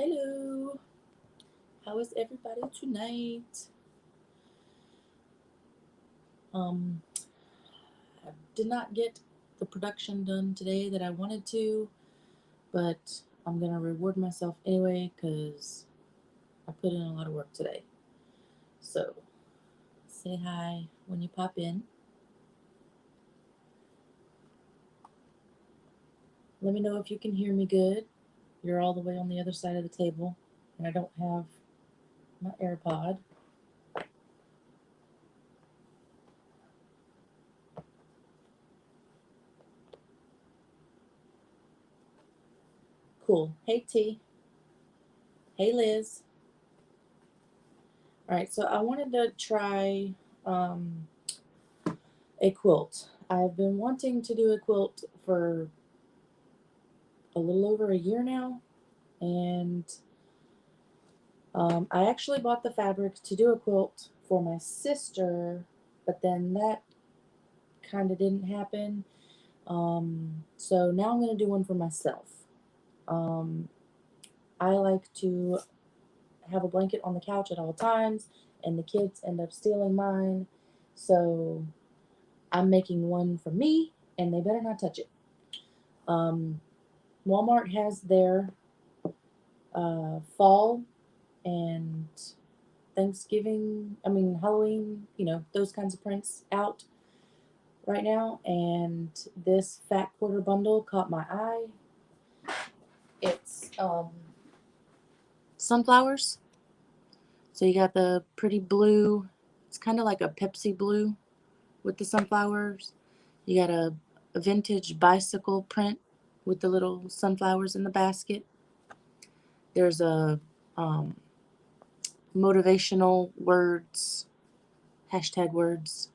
Hello, how is everybody tonight? Um, I did not get the production done today that I wanted to, but I'm gonna reward myself anyway because I put in a lot of work today. So, say hi when you pop in. Let me know if you can hear me good. You're all the way on the other side of the table, and I don't have my AirPod. Cool. Hey T. Hey Liz. All right, so I wanted to try um, a quilt. I've been wanting to do a quilt for a little over a year now, and I actually bought the fabric to do a quilt for my sister, but then that kind of didn't happen. So now I'm going to do one for myself. Um, I like to have a blanket on the couch at all times, and the kids end up stealing mine. So I'm making one for me, and they better not touch it. Um, Walmart has their fall and Halloween, those kinds of prints out right now. And this fat quarter bundle caught my eye. It's sunflowers. So you got the pretty blue, it's kind of like a Pepsi blue with the sunflowers. You got a vintage bicycle print with the little sunflowers in the basket. There's a um, motivational words, #words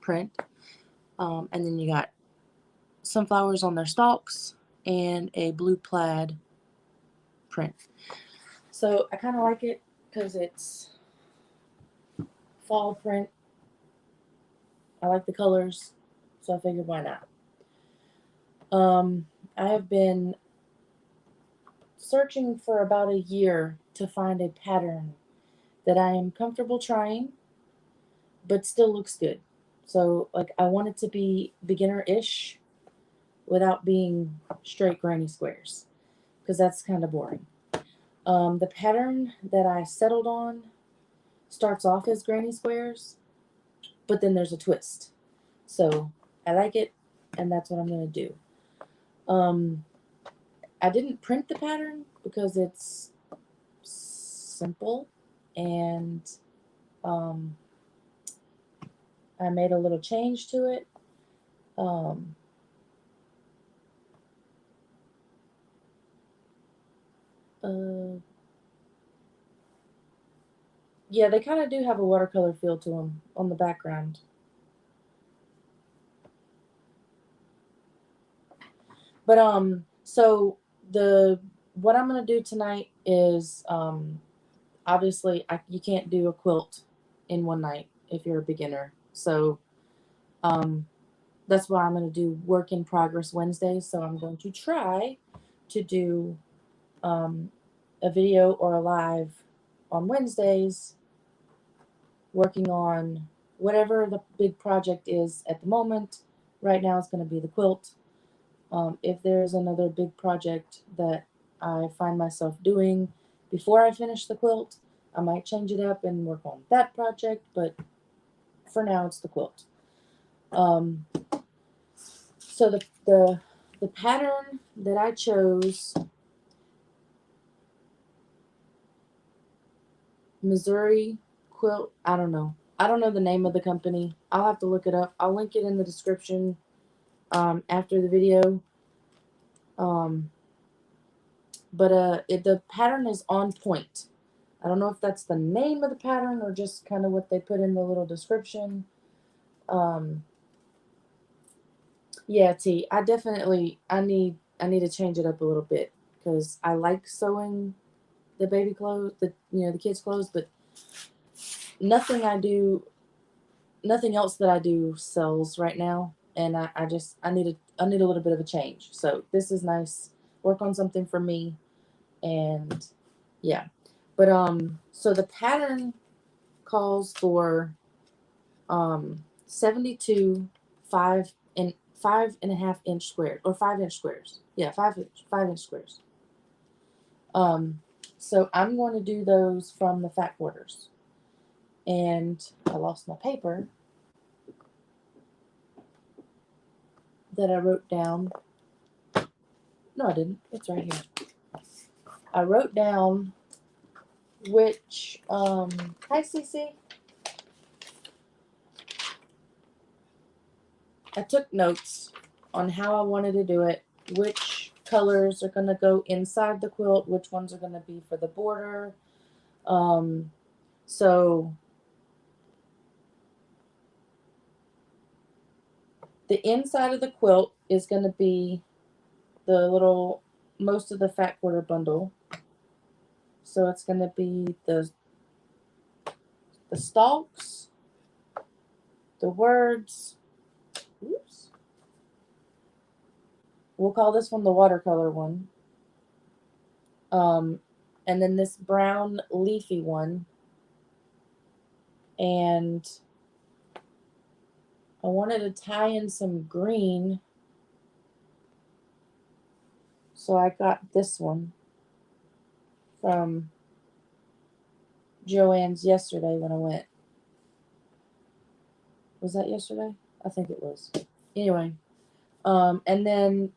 print. And then you got sunflowers on their stalks and a blue plaid print. So I kind of like it because it's fall print. I like the colors, so I figured why not. I have been searching for about a year to find a pattern that I am comfortable trying, but still looks good. So, like, I want it to be beginner-ish without being straight granny squares, because that's kind of boring. The pattern that I settled on starts off as granny squares, but then there's a twist. So I like it, and that's what I'm going to do. I didn't print the pattern because it's simple, and I made a little change to it. Um, uh, yeah, they kind of do have a watercolor feel to them on the background. But so the what I'm gonna do tonight is obviously you can't do a quilt in one night if you're a beginner. So um, that's why I'm gonna do work in progress Wednesdays. So I'm going to try to do a video or a live on Wednesdays, working on whatever the big project is at the moment. Right now, it's going to be the quilt. If there's another big project that I find myself doing before I finish the quilt, I might change it up and work on that project, but for now it's the quilt. So the pattern that I chose, Missouri Quilt, I don't know. I don't know the name of the company. I'll have to look it up. I'll link it in the description after the video. Um, but the pattern is on point. I don't know if that's the name of the pattern or just kind of what they put in the little description. Um, yeah, T. I need to change it up a little bit because I like sewing the baby clothes, the kids' clothes, but nothing I do, nothing else that I do sells right now, and I need a little bit of a change. So this is nice. Work on something for me, and Yeah. But so the pattern calls for 72 5.5 inch squares, or 5 inch squares. Yeah, 5 inch squares. So I'm going to do those from the fat quarters. And I lost my paper that I wrote down. No, I didn't. It's right here. I wrote down which, hi Cece. I took notes on how I wanted to do it, which colors are going to go inside the quilt, which ones are going to be for the border. So the inside of the quilt is going to be most of the fat quarter bundle. So it's going to be the stalks, the words. Oops. We'll call this one the watercolor one. And then this brown leafy one. And I wanted to tie in some green. So I got this one from Joann's yesterday when I went. Was that yesterday? I think it was. Anyway, and then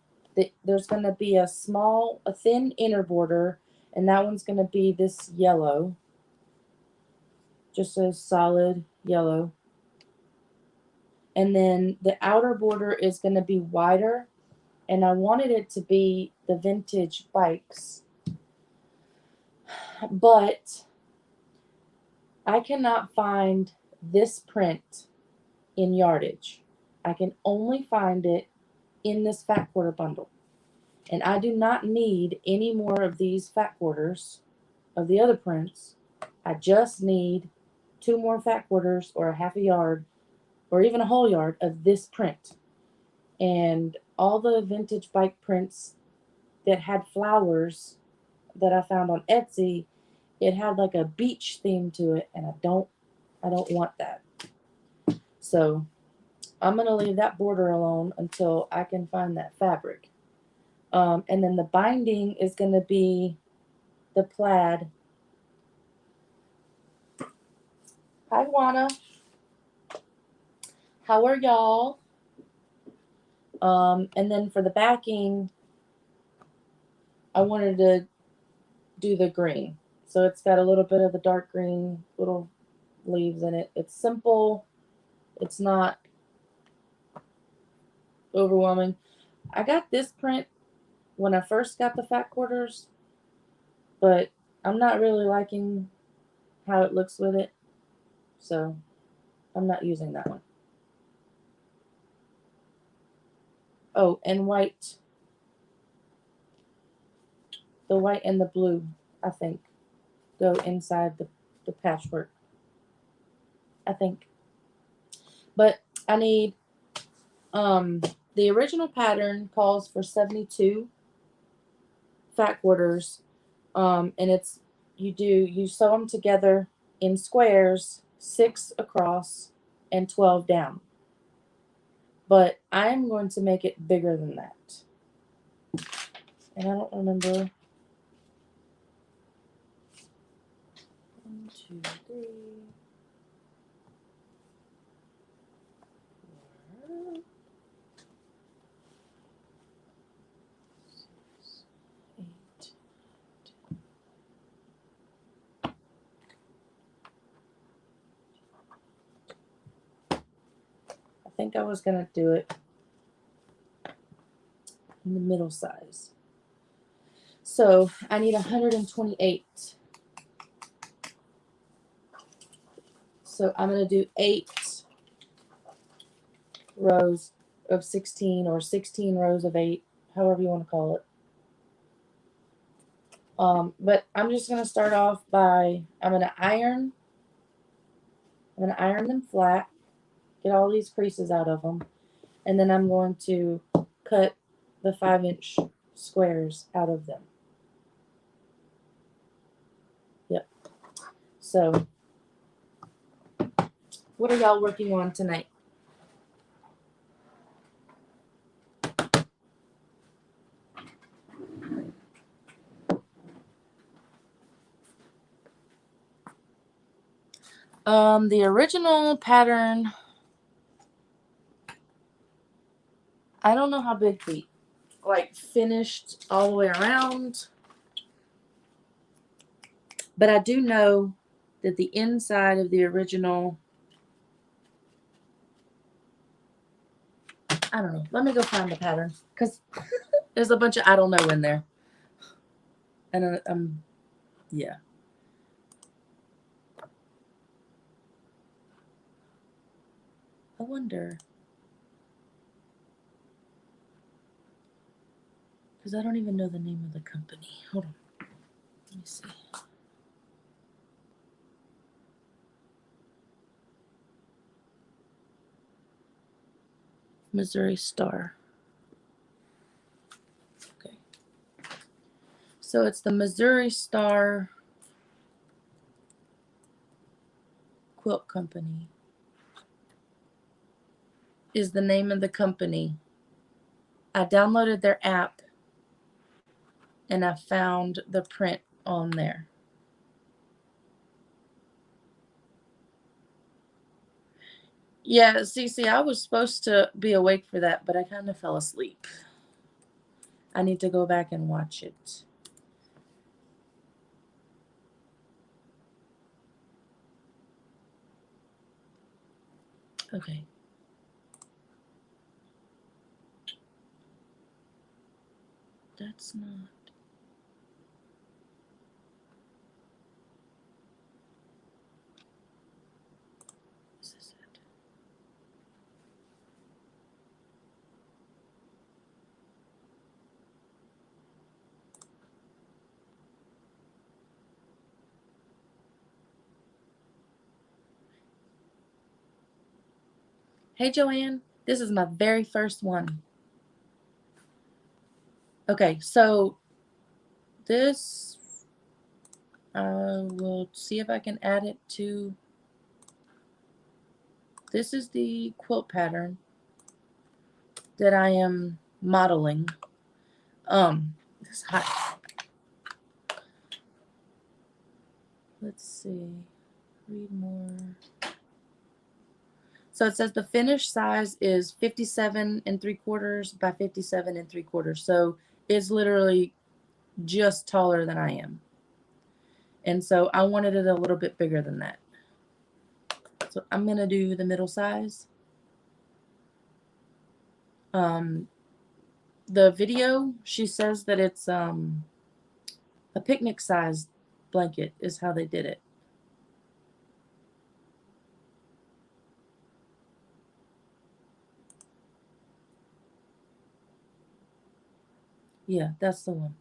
there's going to be a thin inner border, and that one's going to be this yellow, just a solid yellow. And then the outer border is going to be wider, and I wanted it to be the vintage bikes, but I cannot find this print in yardage. I can only find it in this fat quarter bundle. And I do not need any more of these fat quarters of the other prints. I just need 2 more fat quarters, or a half a yard, or even a whole yard of this print. And all the vintage bike prints that had flowers that I found on Etsy, it had like a beach theme to it, and I don't want that. So I'm going to leave that border alone until I can find that fabric. And then the binding is going to be the plaid. Hi, Juana. How are y'all? And then for the backing, I wanted to do the green. So it's got a little bit of the dark green little leaves in it. It's simple. It's not overwhelming. I got this print when I first got the fat quarters, but I'm not really liking how it looks with it. So I'm not using that one. Oh, and white. The white and the blue, I think, go inside the patchwork. I think. But I need, the original pattern calls for 72 fat quarters. And it's, you sew them together in squares, 6 across and 12 down. But I'm going to make it bigger than that. And I don't remember. 1, 2, 3, 4, 6, 8. I think I was going to do it in the middle size. So I need 128. So I'm going to do 8 rows of 16, or 16 rows of 8, however you want to call it. But I'm just going to start off by, I'm going to iron them flat, get all these creases out of them, and then I'm going to cut the 5-inch squares out of them. So, what are y'all working on tonight? The original pattern, I don't know how big the, like, finished all the way around, but I do know that the inside of the original, I don't know. Let me go find the pattern, because there's a bunch of I don't know in there. And yeah. I wonder, because I don't even know the name of the company. Hold on. Let me see. Missouri Star. Okay. So it's the Missouri Star Quilt Company is the name of the company. I downloaded their app and I found the print on there. Yeah, Cece, I was supposed to be awake for that, but I kind of fell asleep. I need to go back and watch it. Okay. That's not. Is this it? Hey, Joanne. This is my very first one. Okay, so this, I will see if I can add it to, this is the quilt pattern that I am modeling. It's hot. Let's see, read more. So it says the finished size is 57 3/4 by 57 3/4. So it's literally just taller than I am. And so I wanted it a little bit bigger than that. So I'm going to do the middle size. The video, she says that it's a picnic sized blanket is how they did it. Yeah, that's the one.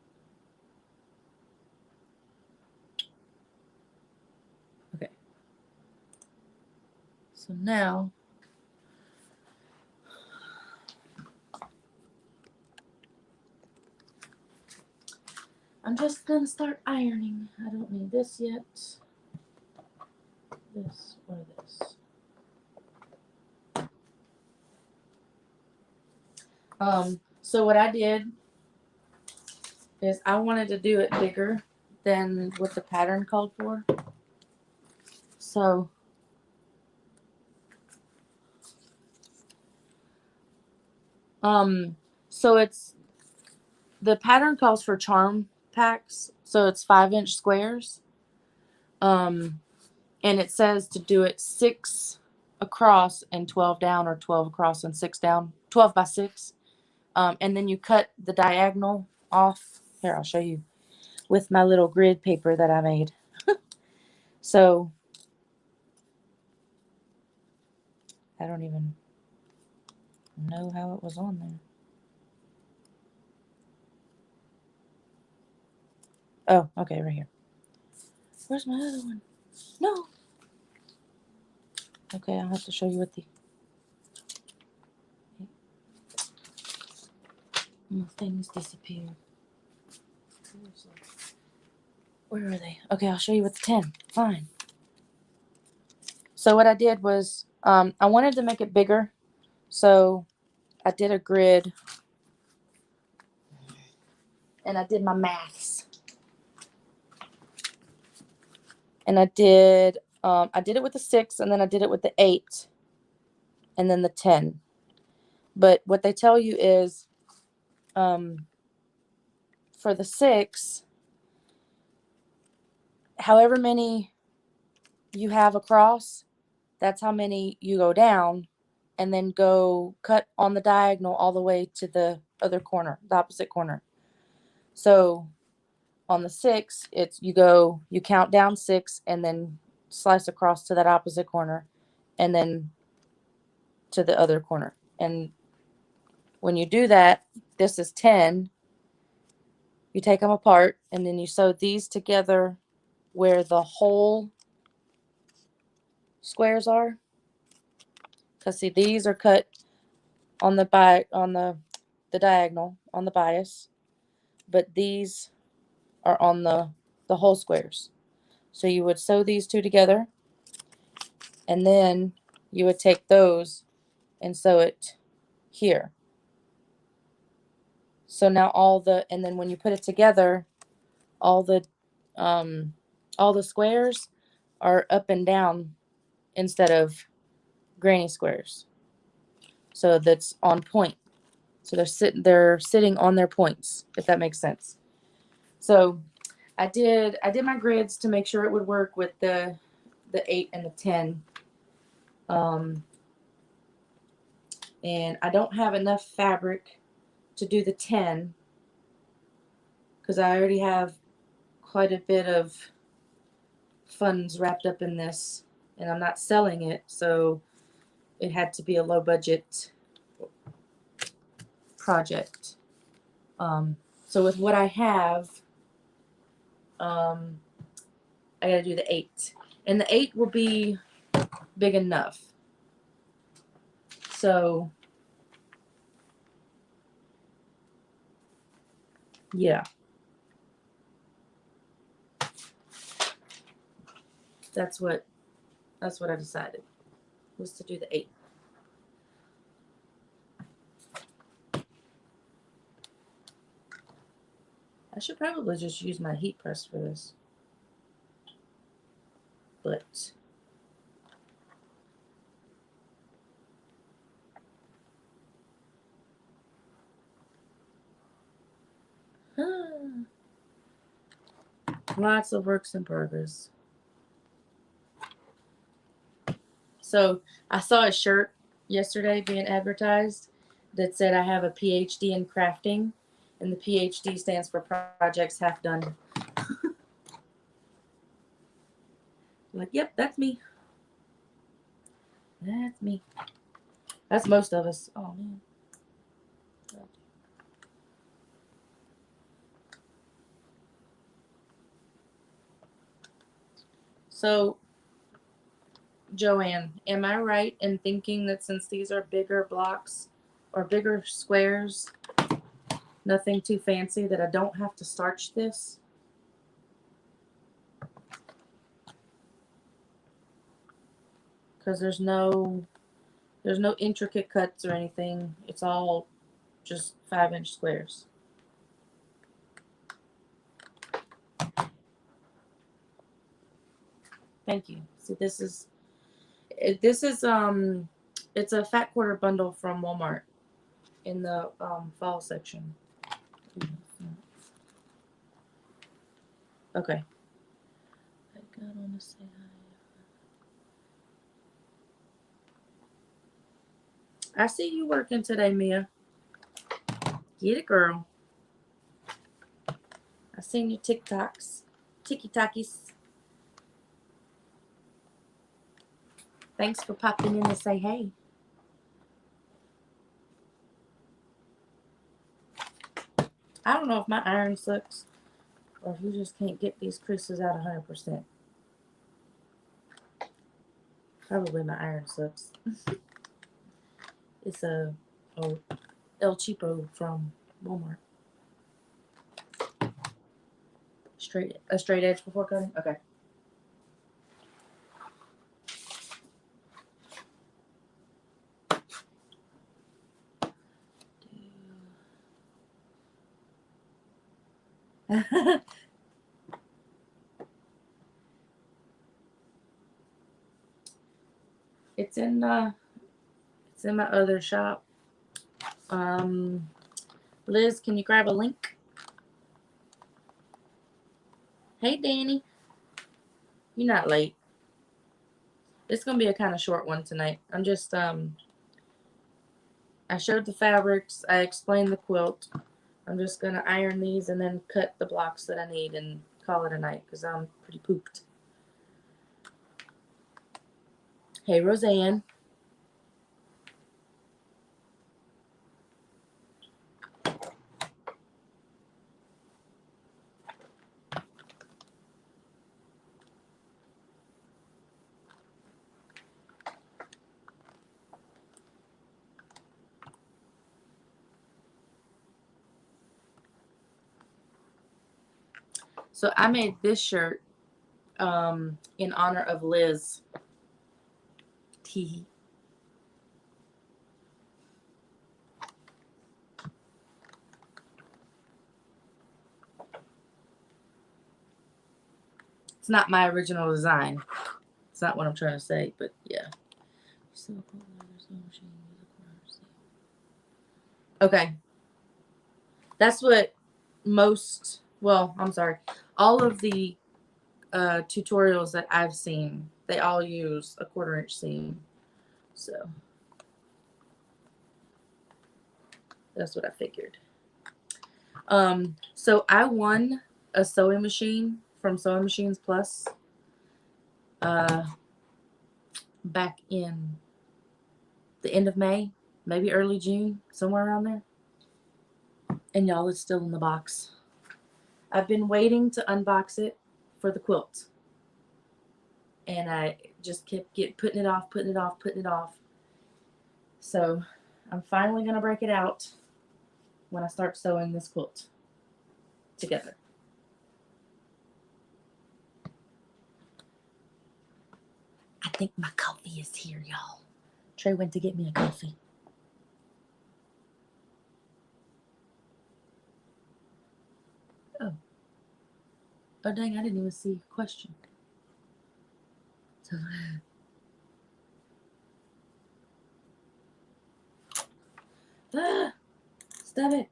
Okay. So now I'm just going to start ironing. I don't need this yet. This or this. So what I did is I wanted to do it bigger than what the pattern called for. So so it's, the pattern calls for charm packs, so it's 5-inch squares. And it says to do it 6 across and 12 down, or 12 across and 6 down, 12 by 6. And then you cut the diagonal off. Here, I'll show you with my little grid paper that I made. So I don't even know how it was on there. Oh, okay, right here. Where's my other one? No. Okay, I'll have to show you what the things disappeared. Where are they? Okay, I'll show you with the 10. Fine. So what I did was I wanted to make it bigger, so I did a grid and I did my maths. And I did it with the 6, and then I did it with the 8, and then the 10. But what they tell you is for the 6, however many you have across, that's how many you go down, and then go cut on the diagonal all the way to the other corner, the opposite corner. So on the 6, it's you count down 6 and then slice across to that opposite corner and then to the other corner. And when you do that, this is 10. You take them apart and then you sew these together where the whole squares are. Because see, these are cut on the diagonal on the bias, but these are on the whole squares. So you would sew these two together, and then you would take those and sew it here. So now and then when you put it together, all the squares are up and down instead of granny squares. So that's on point. So they're sitting on their points, if that makes sense. So I did my grids to make sure it would work with the 8 and the 10. And I don't have enough fabric to do the 10 because I already have quite a bit of funds wrapped up in this, and I'm not selling it, so it had to be a low budget project. So with what I have, I gotta do the 8, and the 8 will be big enough. So yeah, that's what I decided, was to do the 8. I should probably just use my heat press for this, but lots of works in progress. So I saw a shirt yesterday being advertised that said I have a PhD in crafting, and the PhD stands for projects half done. Like, yep, that's me. That's me. That's most of us. Oh man. So, Joanne, am I right in thinking that since these are bigger blocks or bigger squares, nothing too fancy, that I don't have to starch this? Because there's no intricate cuts or anything. It's all just 5-inch squares. Thank you. See, this is it's a fat quarter bundle from Walmart in the fall section. Okay. I got on to say hi. I see you working today, Mia. Get it, girl. I seen your TikToks, TikTokies. Thanks for popping in to say hey. I don't know if my iron sucks or if you just can't get these creases out 100%. Probably my iron sucks. It's a El Cheapo from Walmart. A straight edge before cutting? Okay. It's in my other shop. Liz, can you grab a link? Hey, Danny. You're not late. It's gonna be a kind of short one tonight. I'm just I showed the fabrics. I explained the quilt. I'm just gonna iron these and then cut the blocks that I need and call it a night because I'm pretty pooped. Hey, Roseanne. So I made this shirt in honor of Liz. Tee. It's not my original design. It's not what I'm trying to say, but yeah. Okay. That's what most, well, I'm sorry. All of the tutorials that I've seen, they all use a 1/4 inch seam. So that's what I figured. So I won a sewing machine from Sewing Machines Plus back in the end of May, maybe early June, somewhere around there. And y'all, it's still in the box. I've been waiting to unbox it for the quilt. And I just kept putting it off, putting it off, putting it off. So I'm finally going to break it out when I start sewing this quilt together. I think my coffee is here, y'all. Trey went to get me a coffee. Oh. Oh, dang, I didn't even see a question. So, stop it.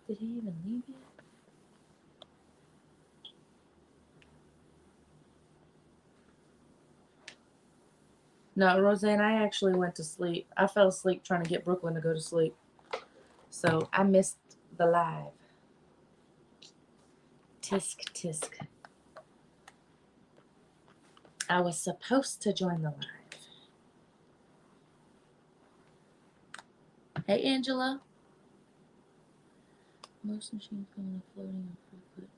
Did he even leave yet? No, Roseanne, I actually went to sleep. I fell asleep trying to get Brooklyn to go to sleep. So I missed the live. Tisk, tisk. I was supposed to join the live. Hey, Angela. Most machines come with floating and free foot.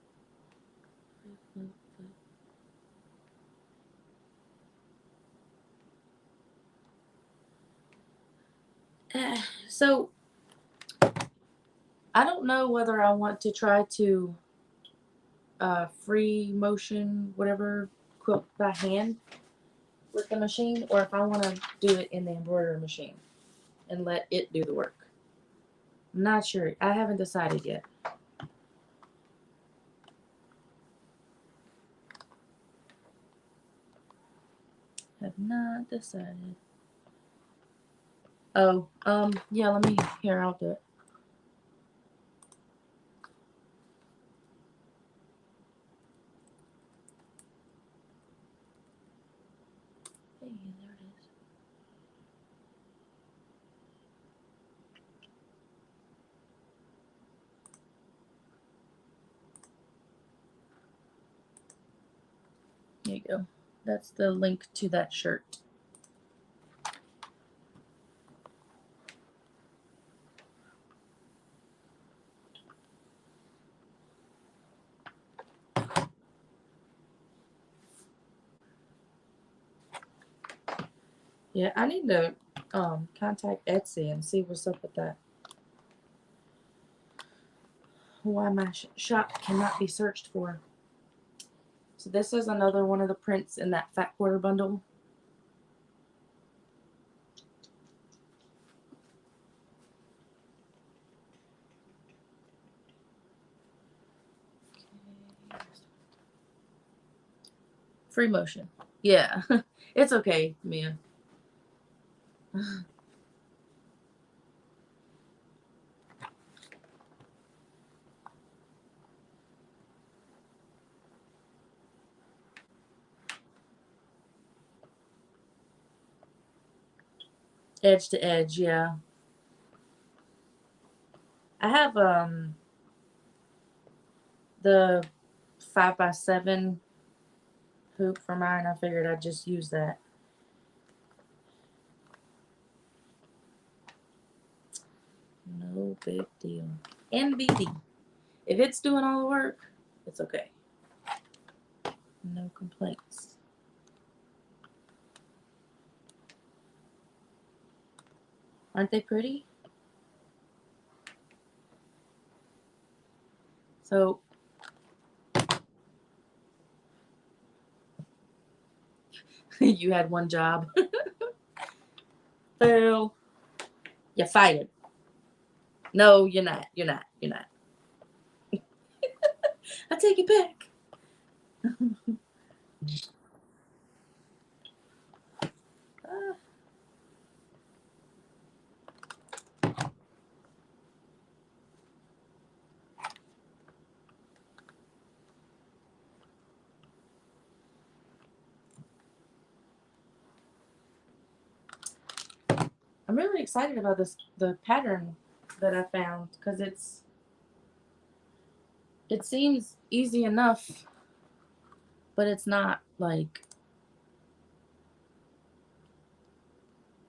Free float foot. So I don't know whether I want to try to free motion whatever quilt by hand with the machine, or if I want to do it in the embroidery machine and let it do the work. I'm not sure. I haven't decided yet. Have not decided. Oh, yeah, let me, here, I'll do it. Hey, there it is. There you go. That's the link to that shirt. Yeah, I need to contact Etsy and see what's up with that. Why my shop cannot be searched for. So this is another one of the prints in that fat quarter bundle. Free motion. Yeah. It's okay, Mia. Edge to edge, yeah. I have the 5x7 hoop for mine. I figured I'd just use that. No big deal. NBD. If it's doing all the work, it's okay. No complaints. Aren't they pretty? So you had one job. Fail. You're fired. No, you're not. You're not. You're not. I take it back. I'm really excited about the pattern that I found, because it seems easy enough, but it's not like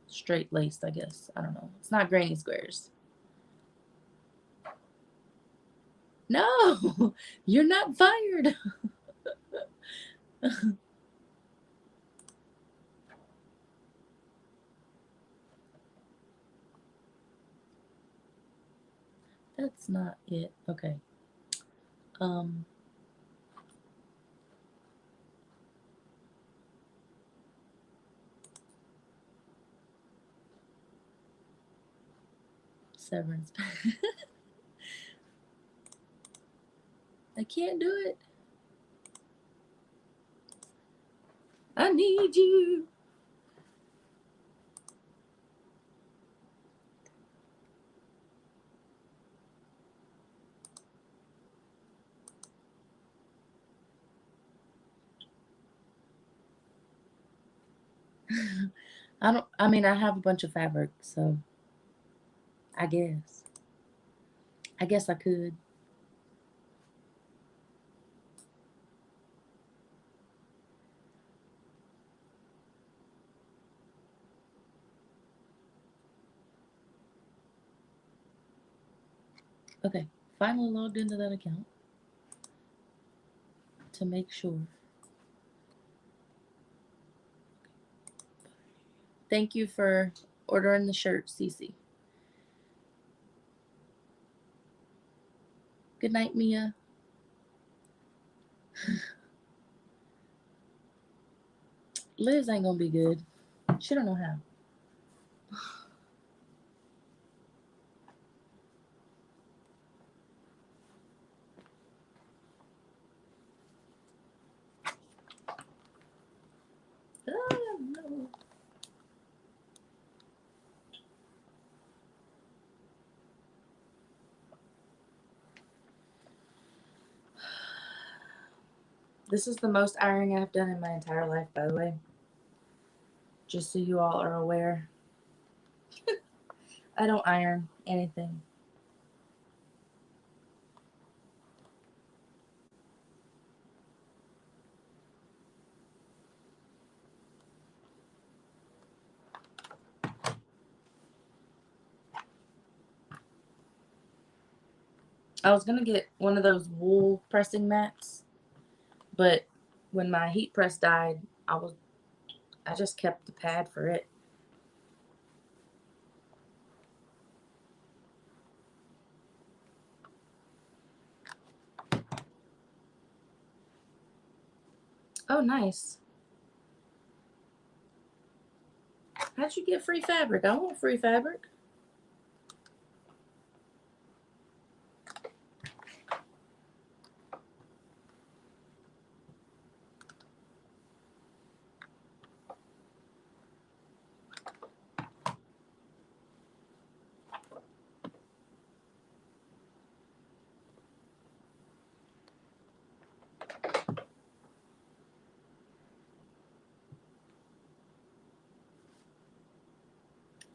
straight laced, I guess. I don't know. It's not granny squares. No, you're not fired. That's not it. Okay. Severance. I can't do it. I need you. I mean, I have a bunch of fabric, so I guess I could. Okay, finally logged into that account to make sure. Thank you for ordering the shirt, Cece. Good night, Mia. Liz ain't gonna be good. She don't know how. No. This is the most ironing I've done in my entire life, by the way. Just so you all are aware. I don't iron anything. I was gonna get one of those wool pressing mats, but when my heat press died, I just kept the pad for it. Oh, nice. How'd you get free fabric? I want free fabric.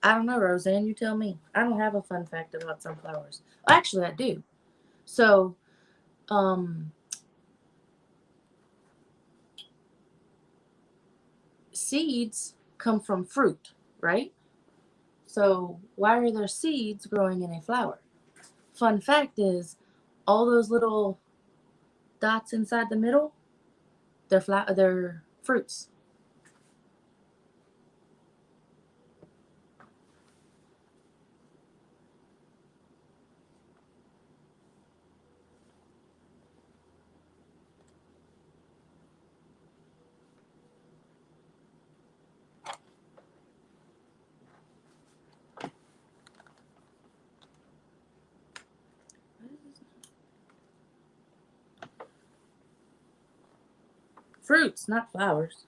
I don't know, Roseanne. You tell me. I don't have a fun fact about sunflowers. Actually, I do. So, seeds come from fruit, right? So, why are there seeds growing in a flower? Fun fact is, all those little dots inside the middle, they're fruits. Fruits, not flowers.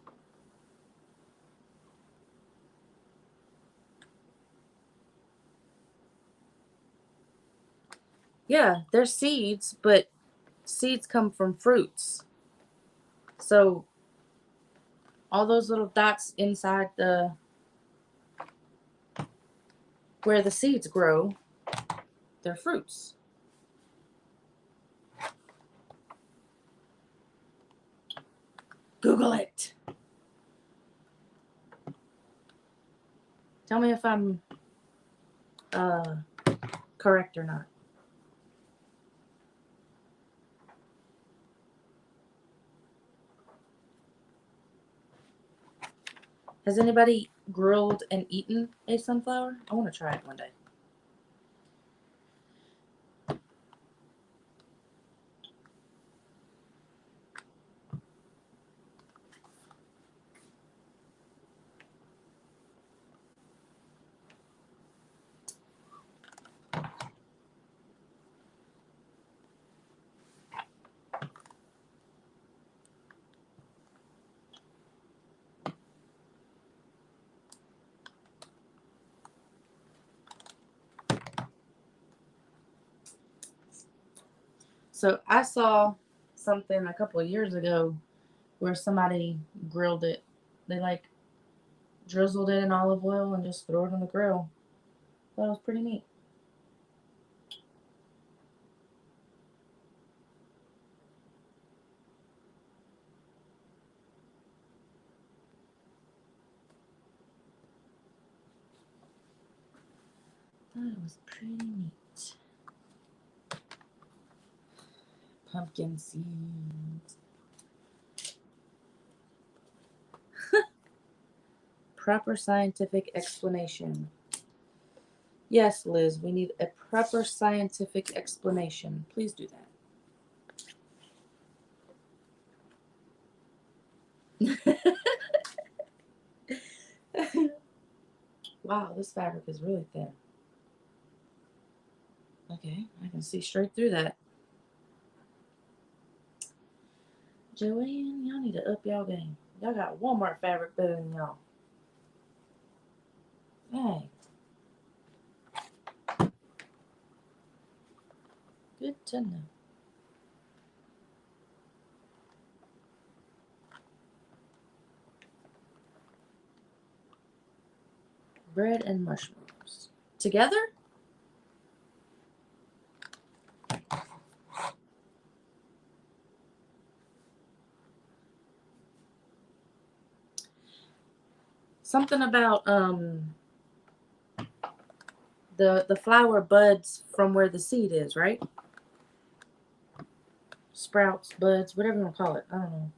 Yeah, they're seeds, but seeds come from fruits. So all those little dots inside the where the seeds grow, they're fruits. Google it. Tell me if I'm correct or not. Has anybody grilled and eaten a sunflower? I want to try it one day. So I saw something a couple of years ago where somebody grilled it. They like drizzled it in olive oil and just threw it on the grill. That was pretty neat. That was pretty neat. Pumpkin seeds. Proper scientific explanation. Yes, Liz, we need a proper scientific explanation. Please do that. Wow, this fabric is really thin. Okay, I can see straight through that. Joanne, y'all need to up y'all game. Y'all got Walmart fabric better than y'all. Hey. Good to know. Bread and mushrooms. Together? Something about the flower buds from where the seed is, right? Sprouts, buds, whatever you want to call it. I don't know.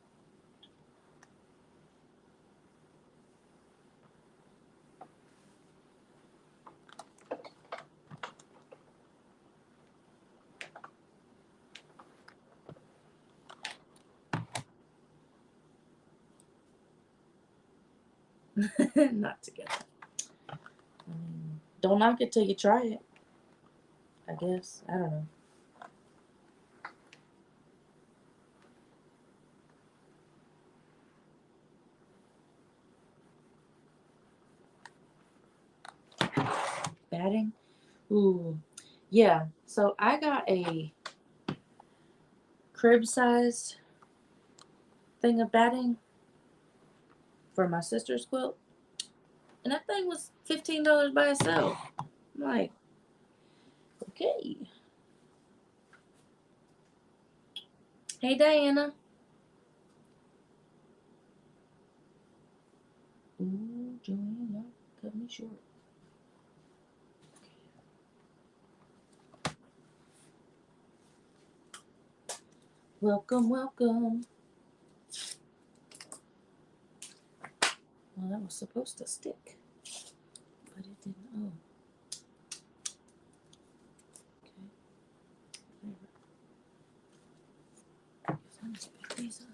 Not together. Don't knock it till you try it. I guess. I don't know. Batting? Ooh. Yeah. So I got a crib sized thing of batting for my sister's quilt. And that thing was $15 by itself. I'm like, okay. Hey, Diana. Ooh, Joanne, y'all cut me short. Welcome, welcome. Well, that was supposed to stick, but it didn't. Oh. Okay. I guess I must pick these up.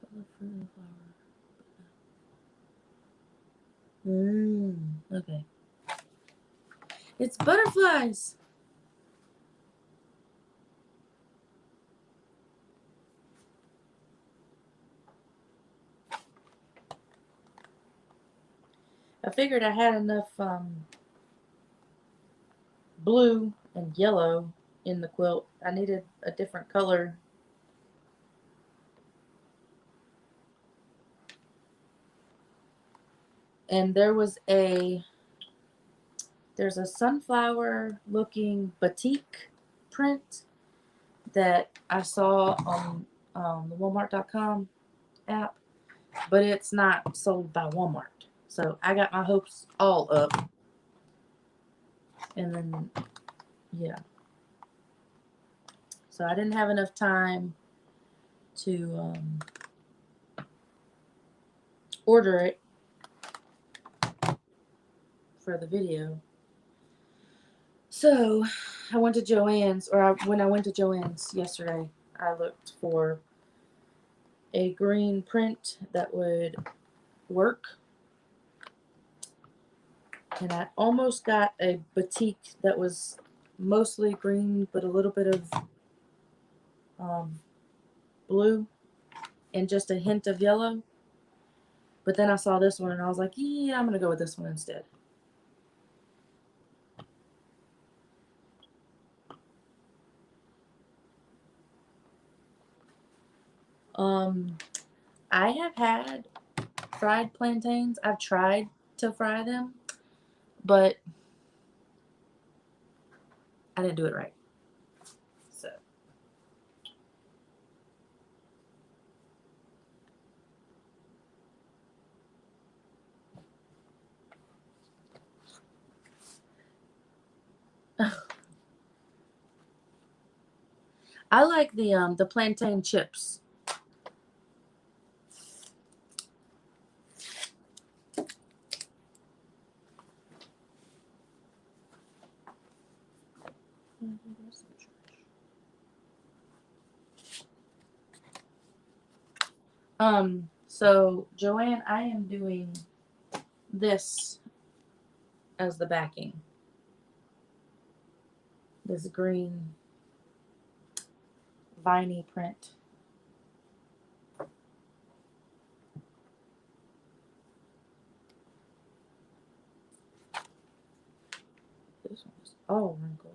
Color for the flower. Okay. It's butterflies. I figured I had enough blue and yellow in the quilt. I needed a different color. And there's a sunflower looking batik print that I saw on the Walmart.com app, but it's not sold by Walmart. So I got my hopes all up. And then, yeah. So I didn't have enough time to order it for the video. So I went to Joann's, when I went to Joann's yesterday, I looked for a green print that would work. And I almost got a batik that was mostly green, but a little bit of blue and just a hint of yellow. But then I saw this one and I was like, yeah, I'm going to go with this one instead. I have had fried plantains. I've tried to fry them, but I didn't do it right. So. I like the plantain chips. So Joanne, I am doing this as the backing. This green viney print. This one's all wrinkled.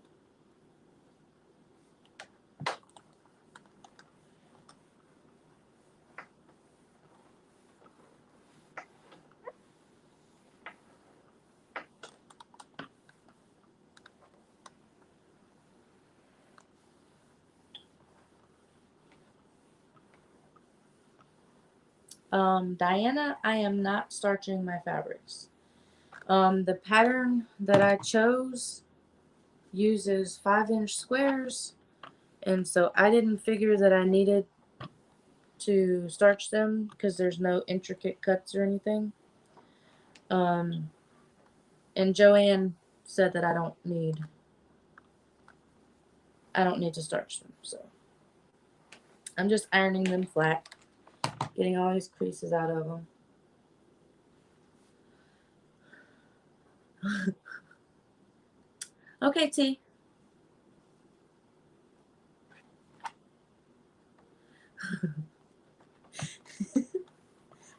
Diana, I am not starching my fabrics. The pattern that I chose uses 5-inch squares, and so I didn't figure that I needed to starch them because there's no intricate cuts or anything. And Joanne said that I don't need to starch them, so I'm just ironing them flat, getting all these creases out of them. Okay, T.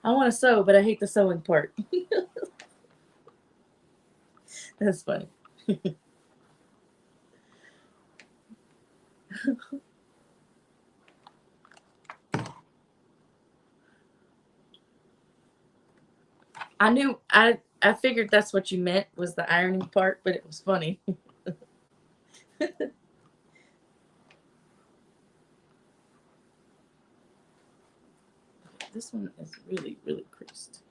I want to sew, but I hate the sewing part. That's funny. I figured that's what you meant was the ironing part, but it was funny. This one is really, really creased.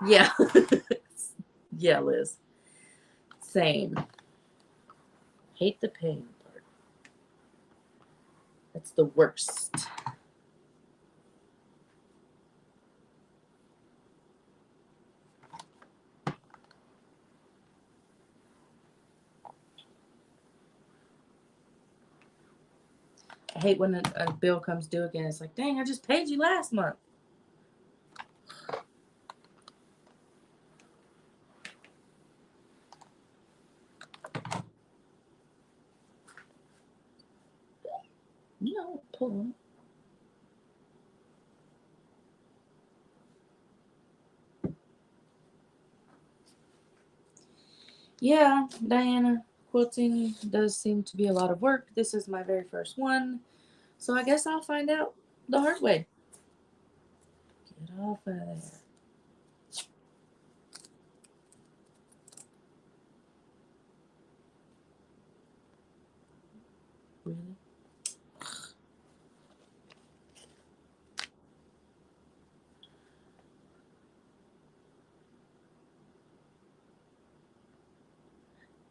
Yeah. Yeah, Liz. Same. Hate the pain part. That's the worst. I hate when a bill comes due again. It's like, dang, I just paid you last month. No, pull them. Yeah, Diana, quilting does seem to be a lot of work. This is my very first one, so I guess I'll find out the hard way. Get off of there. Really?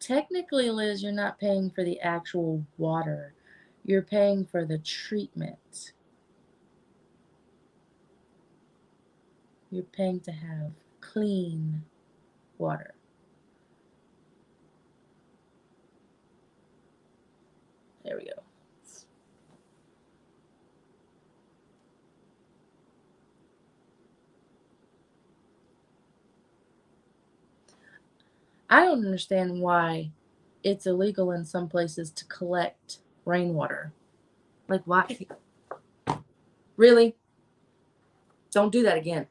Technically, Liz, you're not paying for the actual water. You're paying for the treatment. You're paying to have clean water. There we go. I don't understand why it's illegal in some places to collect rainwater. Like, why? Really? Don't do that again.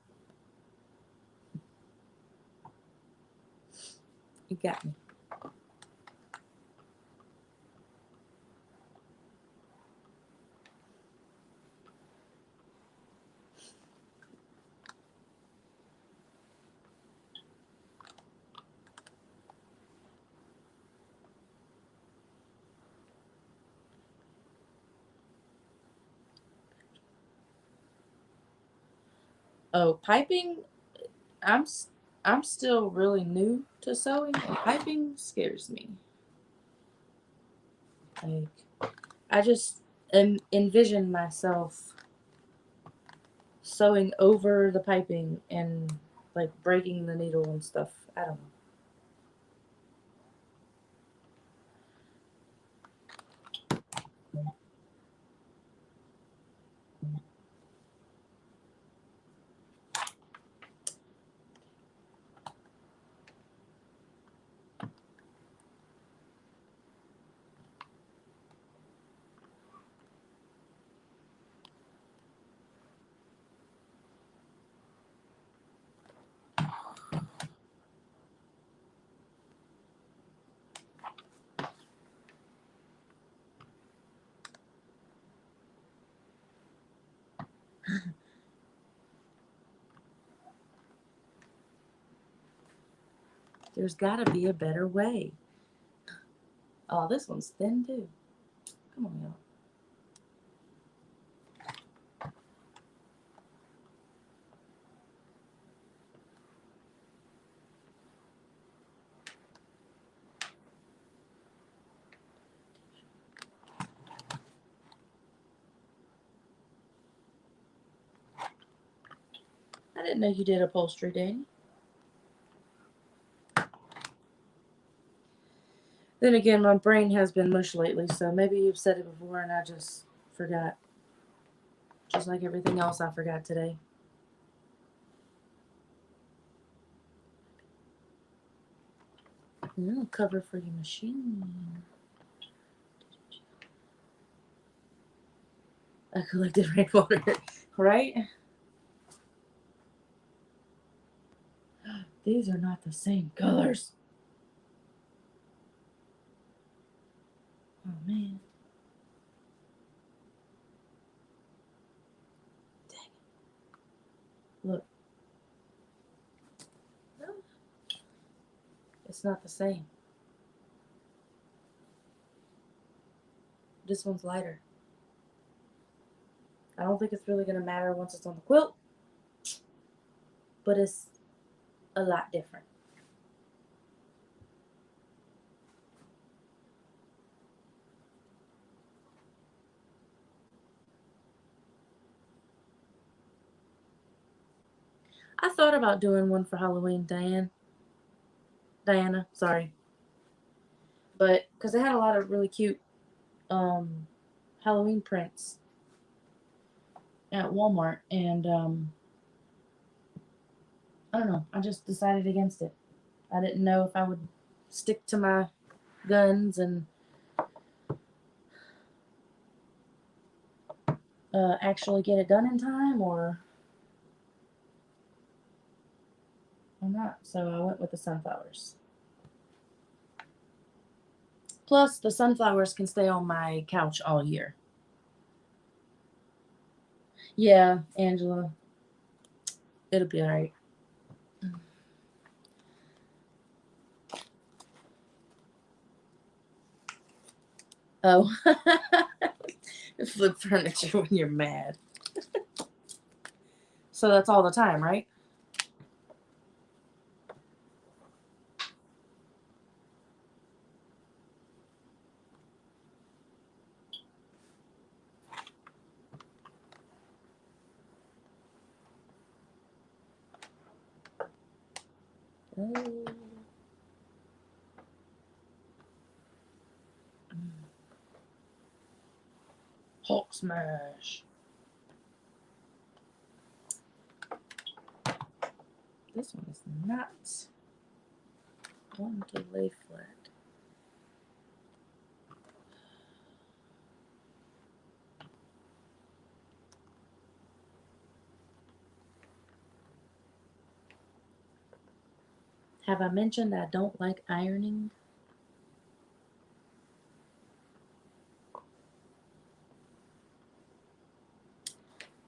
You got me. Oh, piping. I'm I'm still really new to sewing, and piping scares me. Like, I just envision myself sewing over the piping and like breaking the needle and stuff. I don't know. There's got to be a better way. Oh, this one's thin too. Come on, y'all. I didn't know you did upholstery, Danny. Then again, my brain has been mush lately, so maybe you've said it before and I just forgot. Just like everything else I forgot today. No cover for your machine. I collected rainwater, right? These are not the same colors. Oh man. Dang it. Look. No, it's not the same. This one's lighter. I don't think it's really going to matter once it's on the quilt, but it's a lot different. I thought about doing one for Halloween, Diana, sorry. But because they had a lot of really cute Halloween prints at Walmart, and I don't know, I just decided against it. I didn't know if I would stick to my guns and actually get it done in time or not. So I went with the sunflowers. Plus, the sunflowers can stay on my couch all year. Yeah, Angela, it'll be all right. Oh, flip furniture when you're mad. So that's all the time, right? Oh. Hulk smash. This one is not going to lay flat. Have I mentioned I don't like ironing?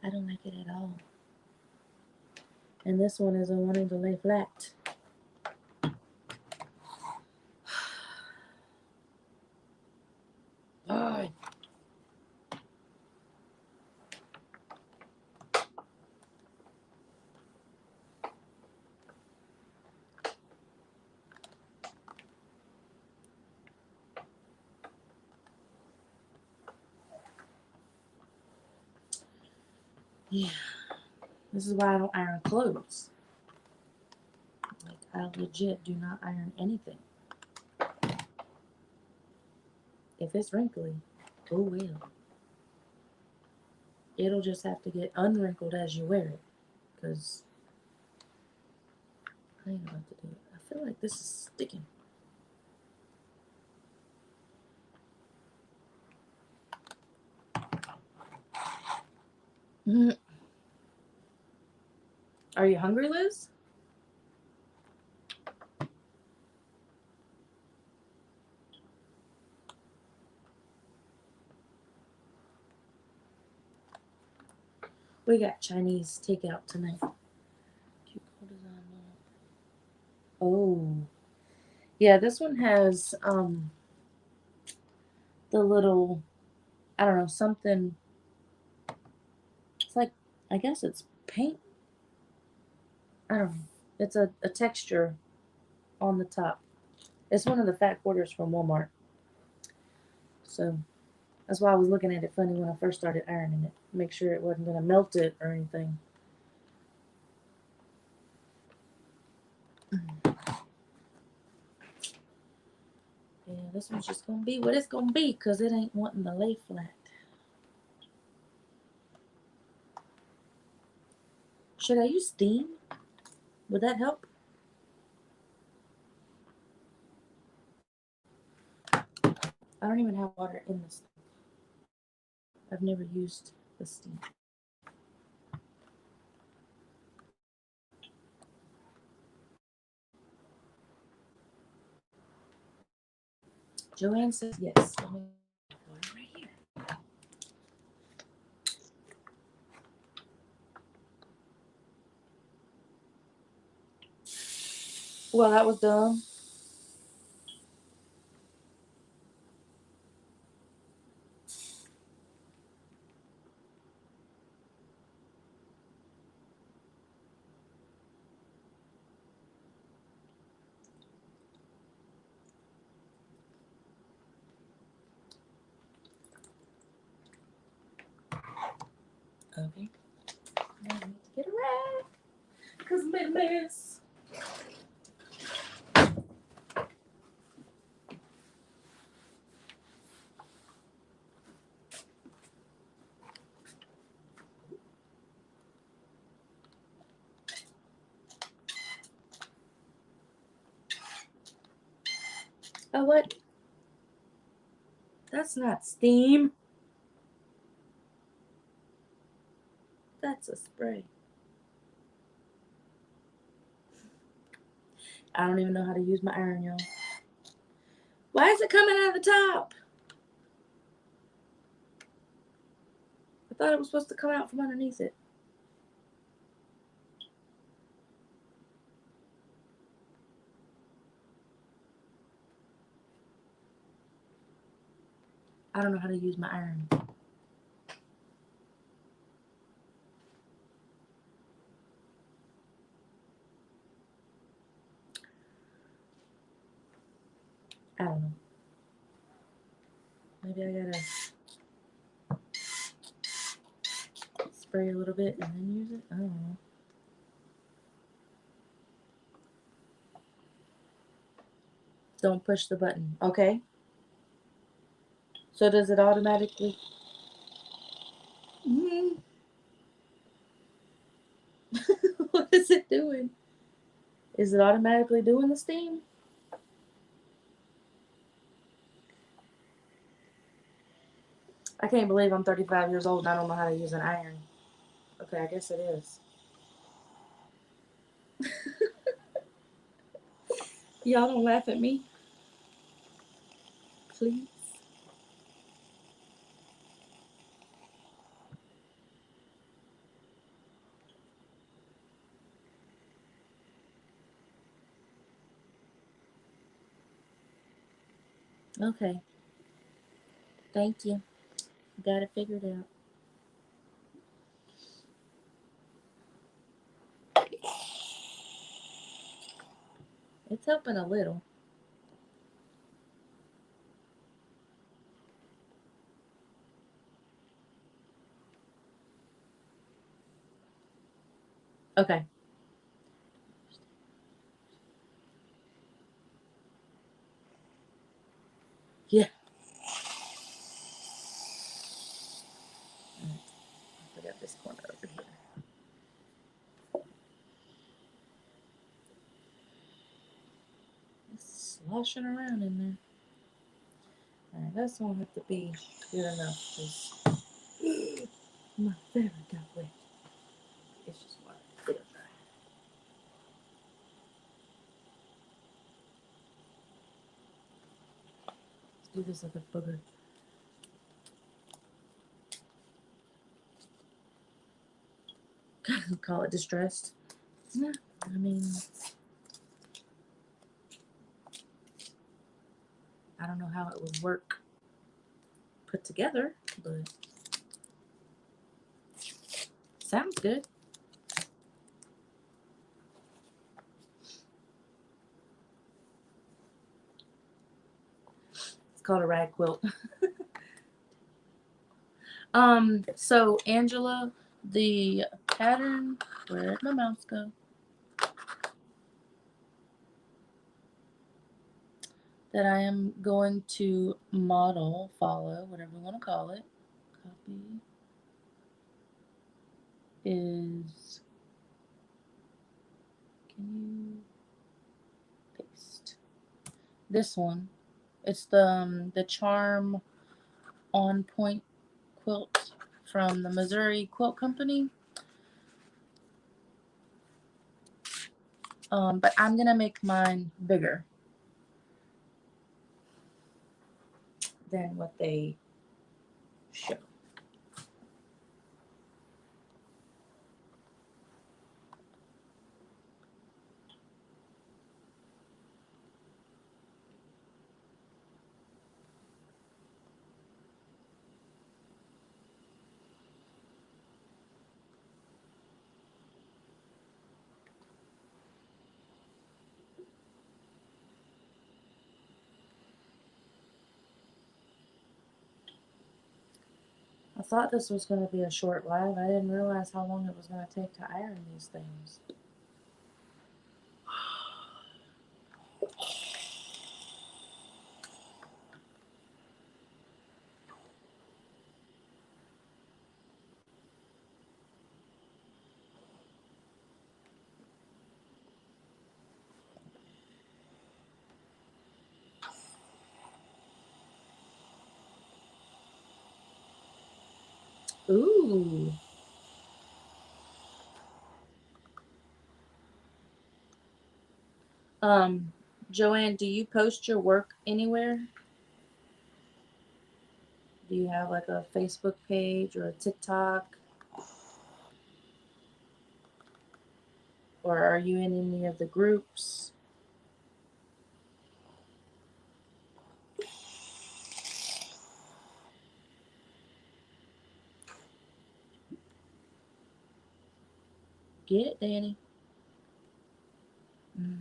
I don't like it at all. And this one is a wanting to lay flat. Oh. Yeah. This is why I don't iron clothes. Like, I legit do not iron anything. If it's wrinkly, oh well. It'll just have to get unwrinkled as you wear it. Because I ain't about to do it. I feel like this is sticking. Are you hungry, Liz? We got Chinese takeout tonight. Oh. Yeah, this one has the little, I don't know, something. It's like, I guess it's paint. I don't know. It's a texture on the top. It's one of the fat quarters from Walmart. So that's why I was looking at it funny when I first started ironing it. Make sure it wasn't going to melt it or anything. Yeah, this one's just going to be what it's going to be because it ain't wanting to lay flat. Should I use steam? Would that help? I don't even have water in this. I've never used the steam. Joanne says yes. Let me right here. Well, that was dumb. Okay. Now I need to get a rag because I made a mess. Oh, what? That's not steam. That's a spray. I don't even know how to use my iron, y'all. Why is it coming out of the top? I thought it was supposed to come out from underneath it. I don't know how to use my iron. I don't know. Maybe I gotta spray a little bit and then use it. I don't know. Don't push the button. Okay. So does it automatically? What is it doing? Is it automatically doing the steam? I can't believe I'm 35 years old and I don't know how to use an iron. Okay, I guess it is. Y'all don't laugh at me. Please. Okay. Thank you. Got it figured out. It's helping a little. Okay. Yeah. All right. I got this corner over here. It's sloshing around in there. All right, this won't have to be good enough because my fabric got wet. It's just water. It'll dry. Let's do this like a booger. Call it distressed. Yeah, I mean, I don't know how it would work put together, but sounds good. It's called a rag quilt. So Angela, the pattern, where'd my mouse go? That I am going to model, follow, whatever you want to call it, copy, is, can you paste? This one. It's the Charm On Point Quilt from the Missouri Quilt Company. But I'm gonna make mine bigger than what they show. I thought this was going to be a short live. I didn't realize how long it was going to take to iron these things. Ooh. Joanne, do you post your work anywhere? Do you have like a Facebook page or a TikTok? Or are you in any of the groups? Get it, Danny? Mm.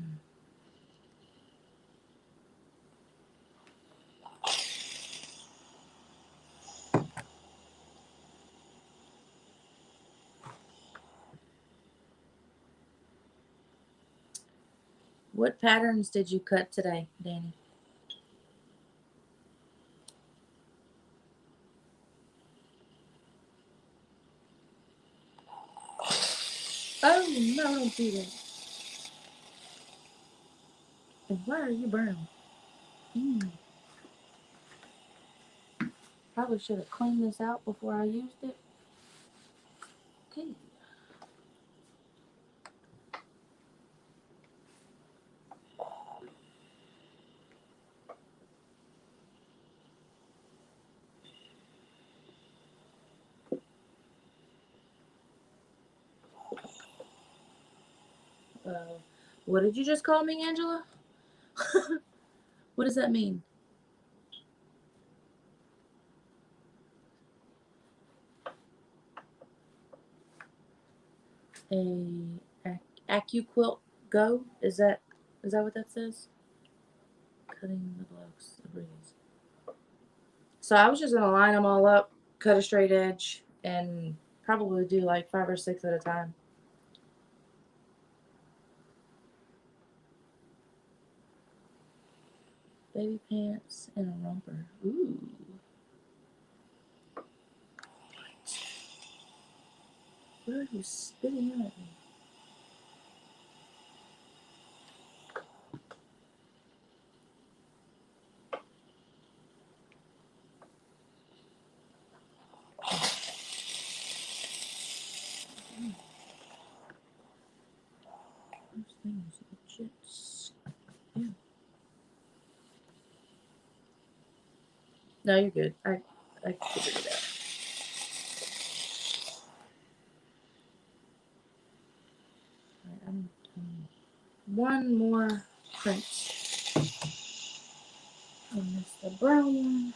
What patterns did you cut today, Danny? Oh, no, don't do that. And why are you brown? Probably should have cleaned this out before I used it. Okay. What did you just call me, Angela? What does that mean? AccuQuilt Go? Is that what that says? Cutting the blocks, the breeze. So I was just gonna line them all up, cut a straight edge, and probably do like 5 or 6 at a time. Baby pants and a romper. Ooh. What are you spitting at me? Those things legit. Yeah. No, you're good. I figured it out. Right, I'm one more print. And this the brown one.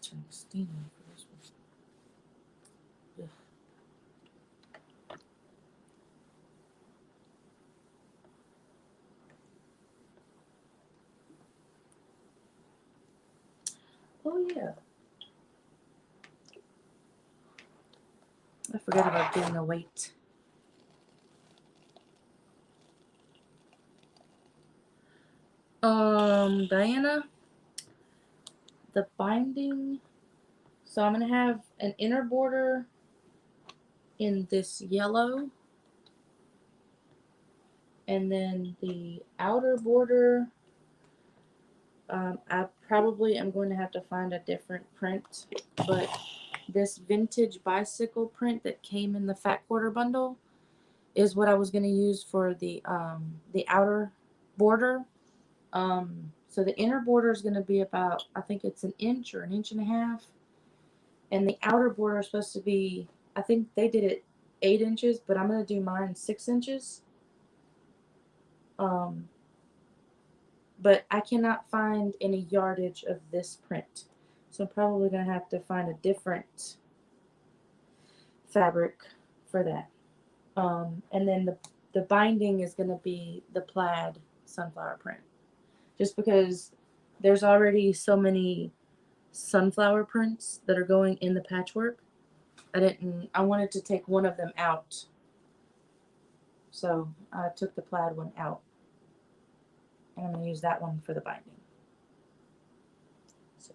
Turn the steam on for this one. Ugh. Oh yeah. I forgot about getting a weight. Diana, the binding. So I'm going to have an inner border in this yellow, and then the outer border, I probably am going to have to find a different print, but this vintage bicycle print that came in the fat quarter bundle is what I was going to use for the outer border. So the inner border is going to be about, I think it's an inch or an inch and a half, and the outer border is supposed to be, I think they did it 8 inches, but I'm going to do mine 6 inches. But I cannot find any yardage of this print, so I'm probably going to have to find a different fabric for that. And then the binding is going to be the plaid sunflower print, just because there's already so many sunflower prints that are going in the patchwork. I wanted to take one of them out, so I took the plaid one out, and I'm going to use that one for the binding. So.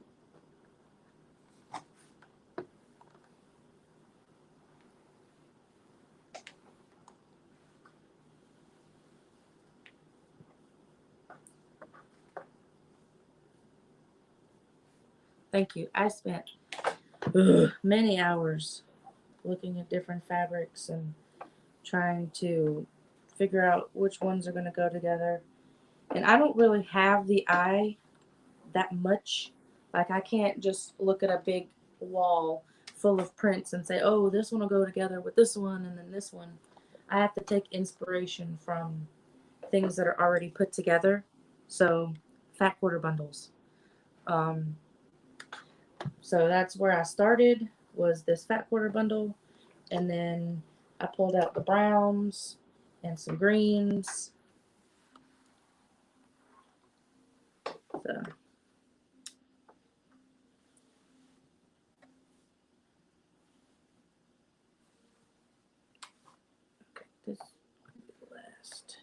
Thank you. I spent many hours looking at different fabrics and trying to figure out which ones are going to go together. And I don't really have the eye that much. Like, I can't just look at a big wall full of prints and say, oh, this one will go together with this one and then this one. I have to take inspiration from things that are already put together. So, fat quarter bundles. So that's where I started, was this fat quarter bundle, and then I pulled out the browns and some greens. So okay, this will be last.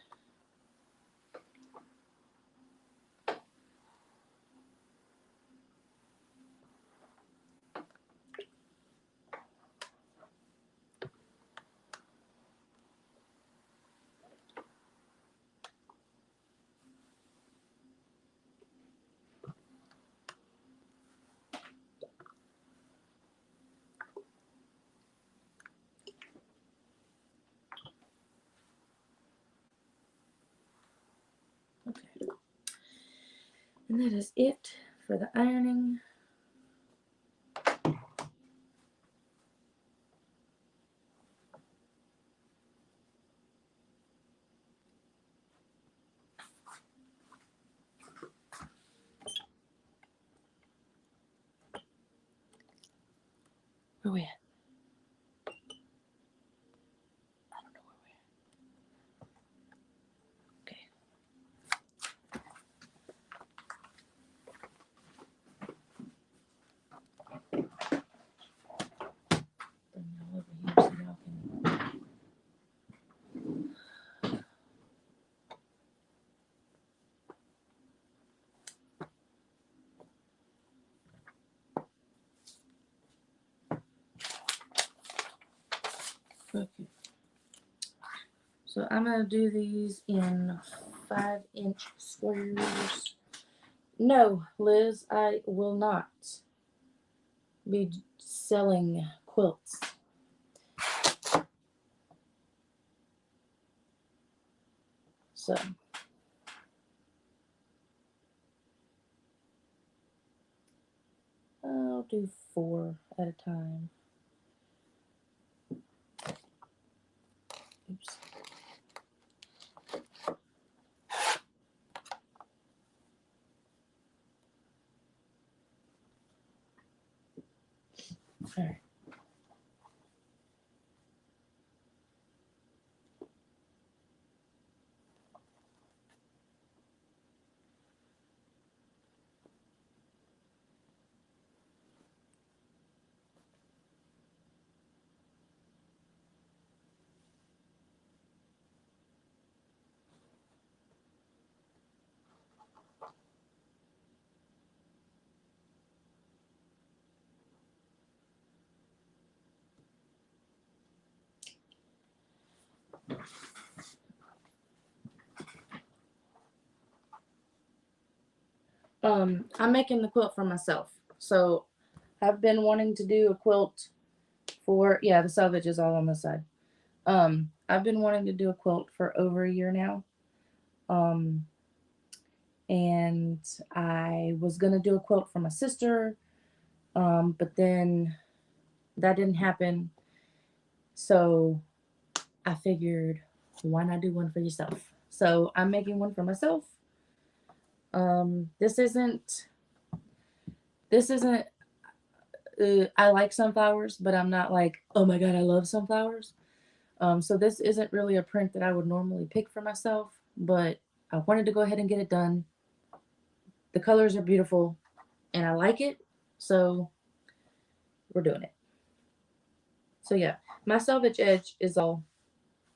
Okay, and that is it for the ironing. Where we at? I don't know where we at. Okay. Bring y'all over here so y'all can. Okay. So I'm going to do these in 5-inch squares. No, Liz, I will not be selling quilts. So I'll do 4 at a time. Oops. All right. I'm making the quilt for myself. So I've been wanting to do a quilt for, yeah, the selvage is all on the side. I've been wanting to do a quilt for over a year now. And I was going to do a quilt for my sister, but then that didn't happen. So I figured, why not do one for yourself? So I'm making one for myself. This isn't, I like sunflowers, but I'm not like, oh my God, I love sunflowers. So this isn't really a print that I would normally pick for myself, but I wanted to go ahead and get it done. The colors are beautiful and I like it. So we're doing it. So yeah, my selvage edge is all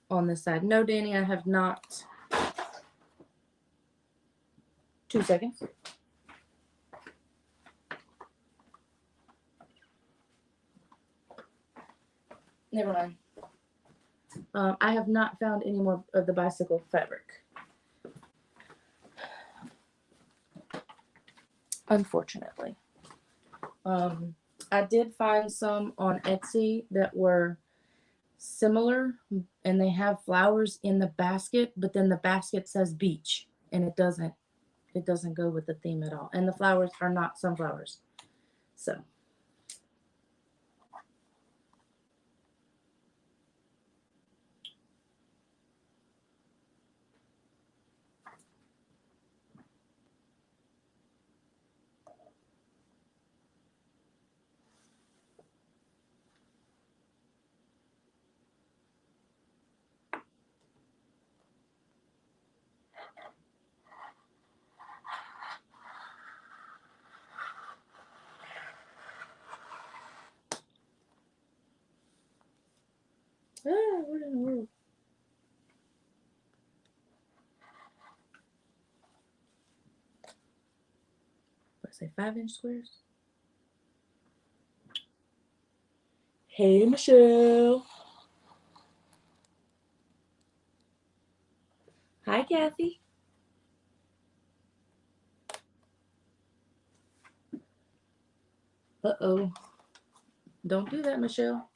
on this side. No, Danny, I have not. 2 seconds. Never mind. I have not found any more of the bicycle fabric. Unfortunately. I did find some on Etsy that were similar, and they have flowers in the basket, but then the basket says beach, and it doesn't go with the theme at all. And the flowers are not sunflowers. So what in the world? What I say, 5-inch squares? Hey, Michelle. Hi, Kathy. Uh-oh. Don't do that, Michelle.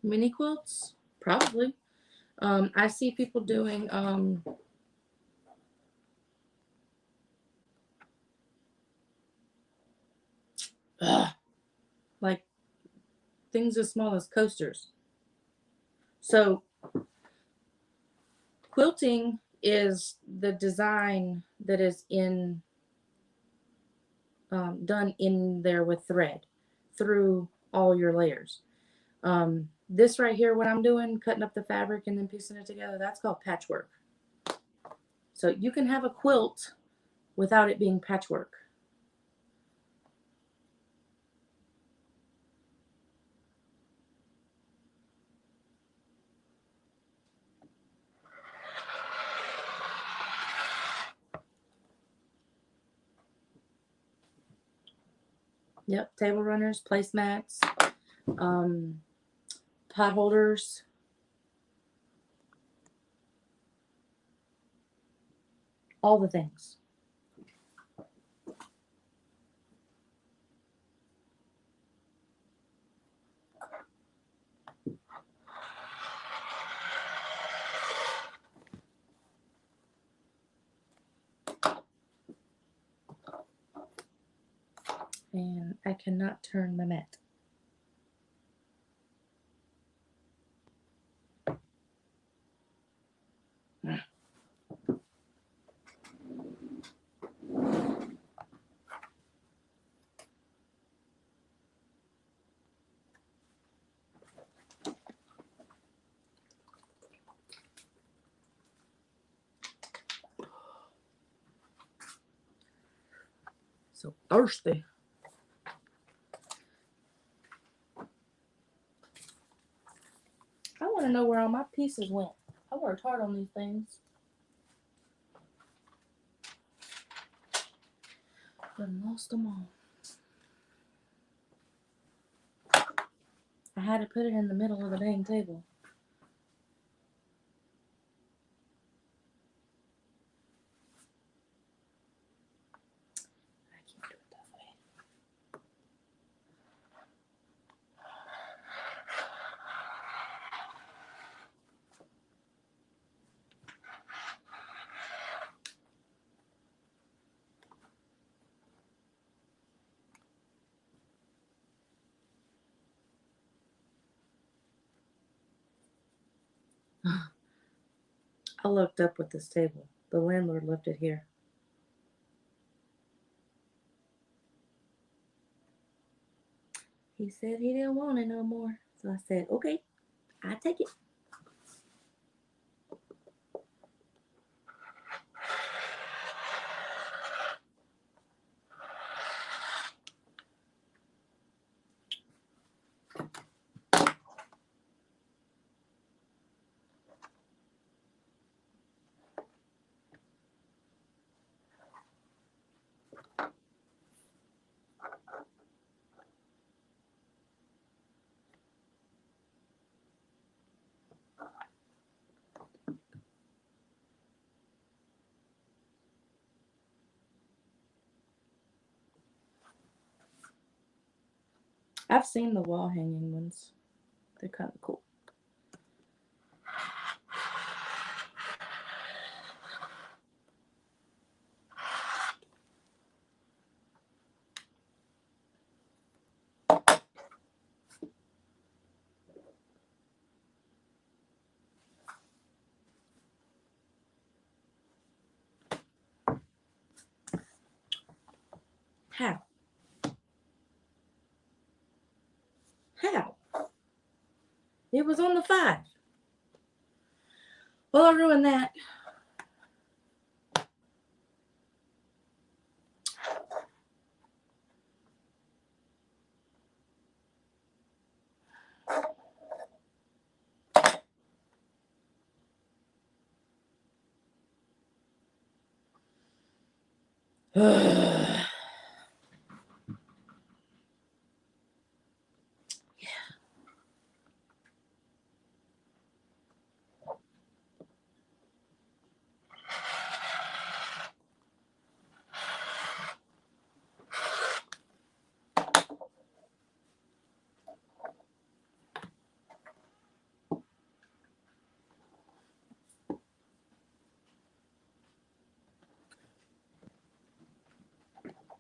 Mini quilts? Probably. I see people doing like things as small as coasters. So quilting is the design that is in done in there with thread through all your layers. This right here, what I'm doing, cutting up the fabric and then piecing it together, that's called patchwork. So you can have a quilt without it being patchwork. Yep, table runners, placemats, pot holders. All the things. And I cannot turn the mat. So thirsty. I want to know where all my pieces went. I worked hard on these things. But I lost them all. I had to put it in the middle of the dang table. I can't do it that way. I looked up with this table. The landlord left it here. He said he didn't want it no more. So I said, okay, I take it. I've seen the wall hanging ones. They're kind of cool. How? How? It was on the 5. Well, I ruined that.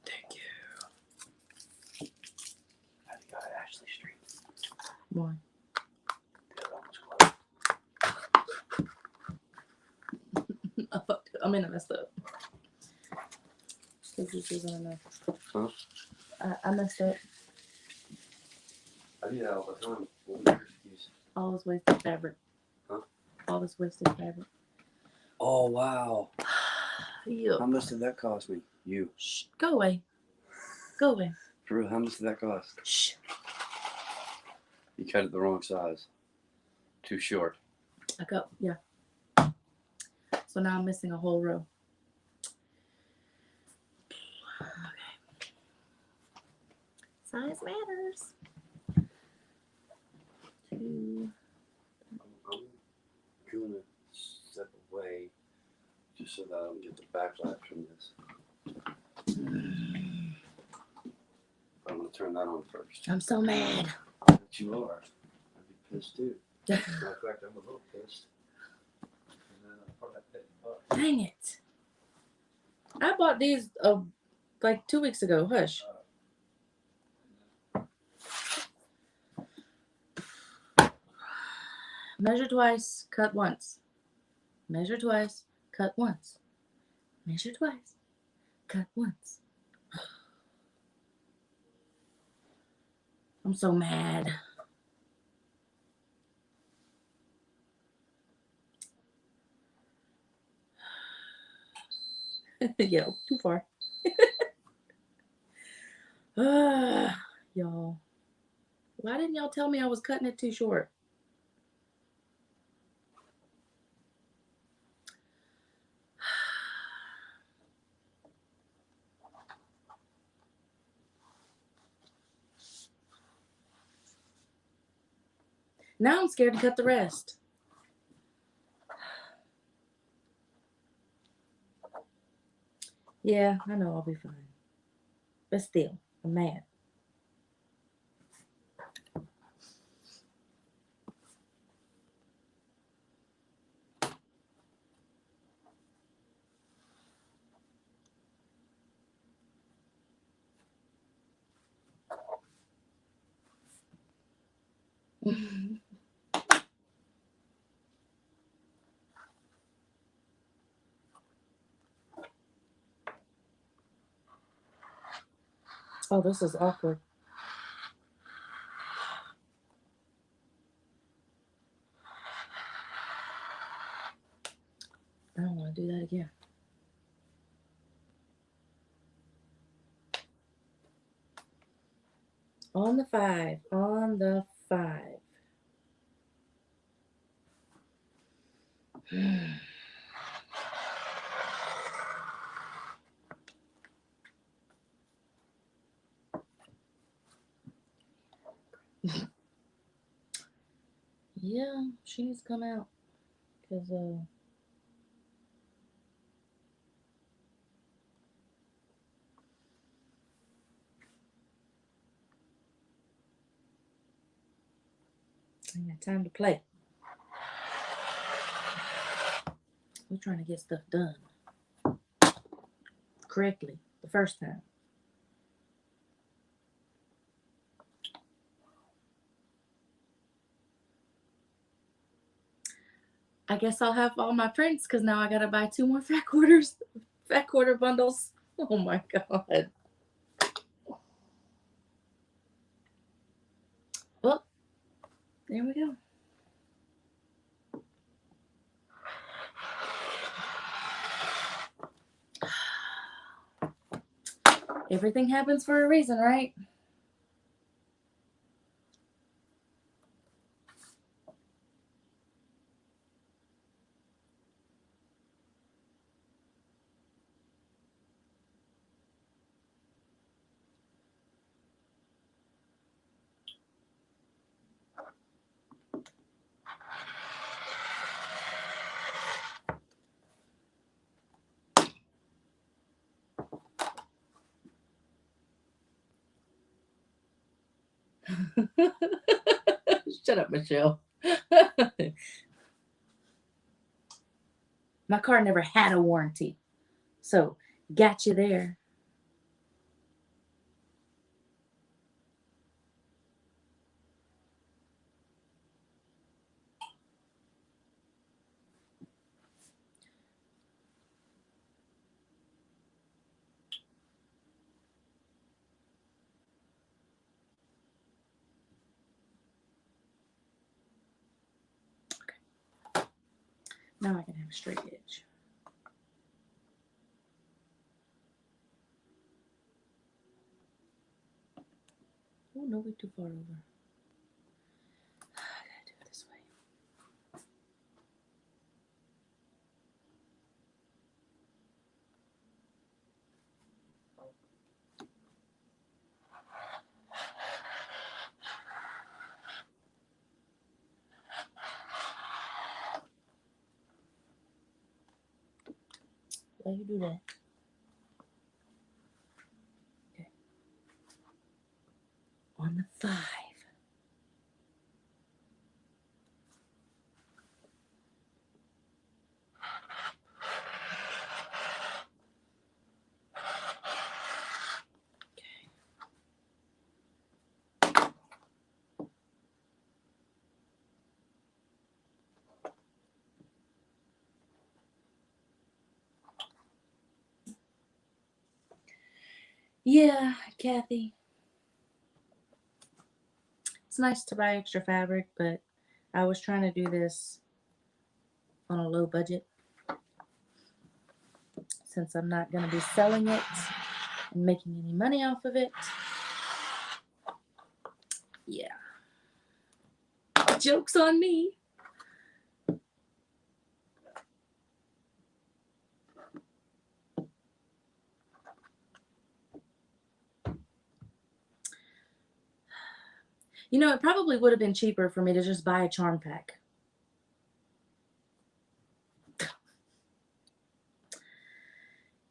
Thank you. How do you go to Ashley Street? Why? The other one's closed. I mean, I messed up. This isn't enough. Huh? I messed up. I do that all the time. What was your excuse? All this wasted fabric. Huh? All this wasted fabric. Oh, wow. Yuck. How much did that cost me? You. Shh. Go away. Go away. For real, how much did that cost? Shh. You cut it the wrong size. Too short. I got, yeah. So now I'm missing a whole row. Okay. Size matters. 2. I'm going to step away just so that I don't get the backlash from this. I'm going to turn that on first. I'm so mad. I bet you are. I'd be pissed too. Matter of fact, I'm a little pissed. And then I'll probably pay $50. Dang it. I bought these like 2 weeks ago. Hush. Measure twice, cut once. Measure twice, cut once. Measure twice, cut once. I'm so mad. Yo, too far. Y'all. Why didn't y'all tell me I was cutting it too short? Now I'm scared to cut the rest. Yeah, I know I'll be fine. But still, I'm mad. Oh, this is awkward. I don't want to do that again. On the 5. On the 5. Yeah, she needs to come out. Because, I ain't got time to play. We're trying to get stuff done correctly the first time. I guess I'll have all my prints because now I gotta buy 2 more fat quarter bundles. Oh my god. Well, there we go. Everything happens for a reason, right? Shut up, Michelle. My car never had a warranty. So, got you there. Okay. Now I can have a straight edge. Oh, no, we're too far over. I gotta do it this way. Why you do that? Okay. On the 5. Yeah, Kathy. It's nice to buy extra fabric, but I was trying to do this on a low budget since I'm not going to be selling it and making any money off of it. Yeah. Joke's on me. You know, it probably would have been cheaper for me to just buy a charm pack.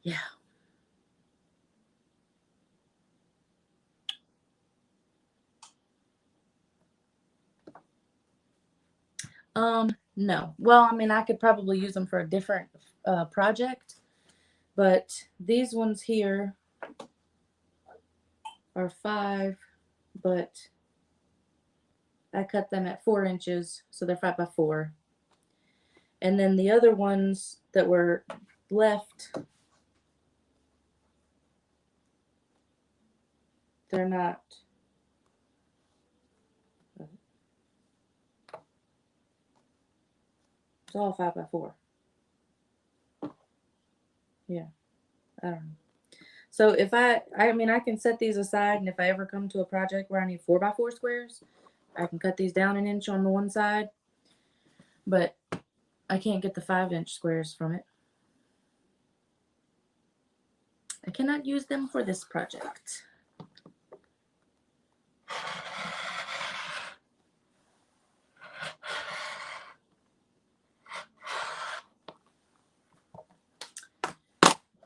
Yeah. No. Well, I mean, I could probably use them for a different project, but these ones here are 5, but I cut them at 4 inches, so they're 5 by 4. And then the other ones that were left, they're not. It's all 5 by 4. Yeah, I don't know. So if I mean, I can set these aside, and if I ever come to a project where I need 4 by 4 squares, I can cut these down an inch on the one side, but I can't get the 5-inch squares from it. I cannot use them for this project.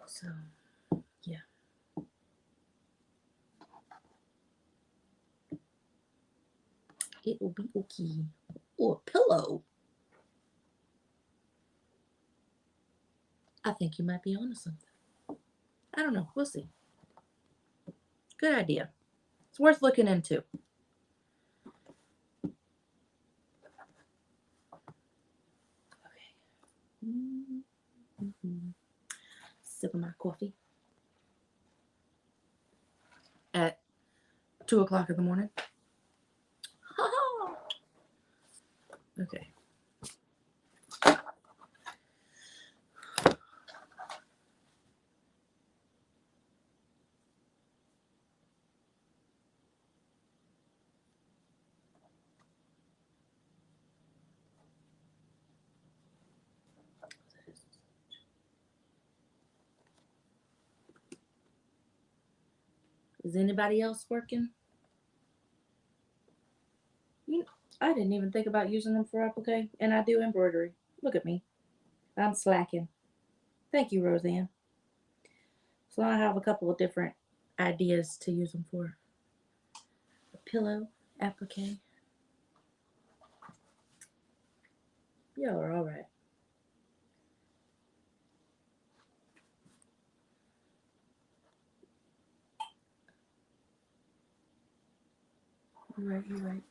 So, yeah. It will be okay. Oh, a pillow. I think you might be onto something. I don't know. We'll see. Good idea. It's worth looking into. Okay. Sip of my coffee at 2 o'clock in the morning. Okay. Is anybody else working? I didn't even think about using them for applique, and I do embroidery. Look at me. I'm slacking. Thank you, Roseanne. So I have a couple of different ideas to use them for. A pillow, applique. Y'all are all right. You're right, you're right.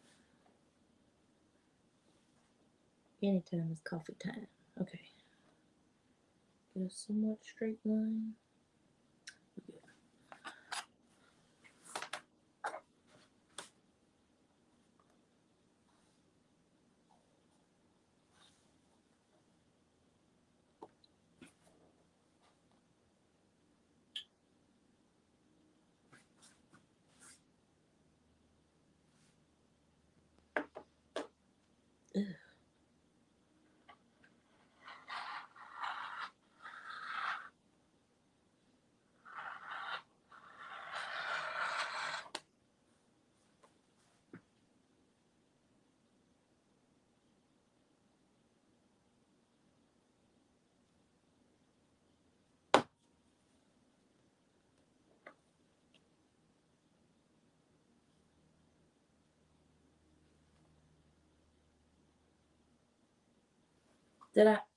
Anytime is coffee time. Okay. Get a somewhat straight line. Ugh.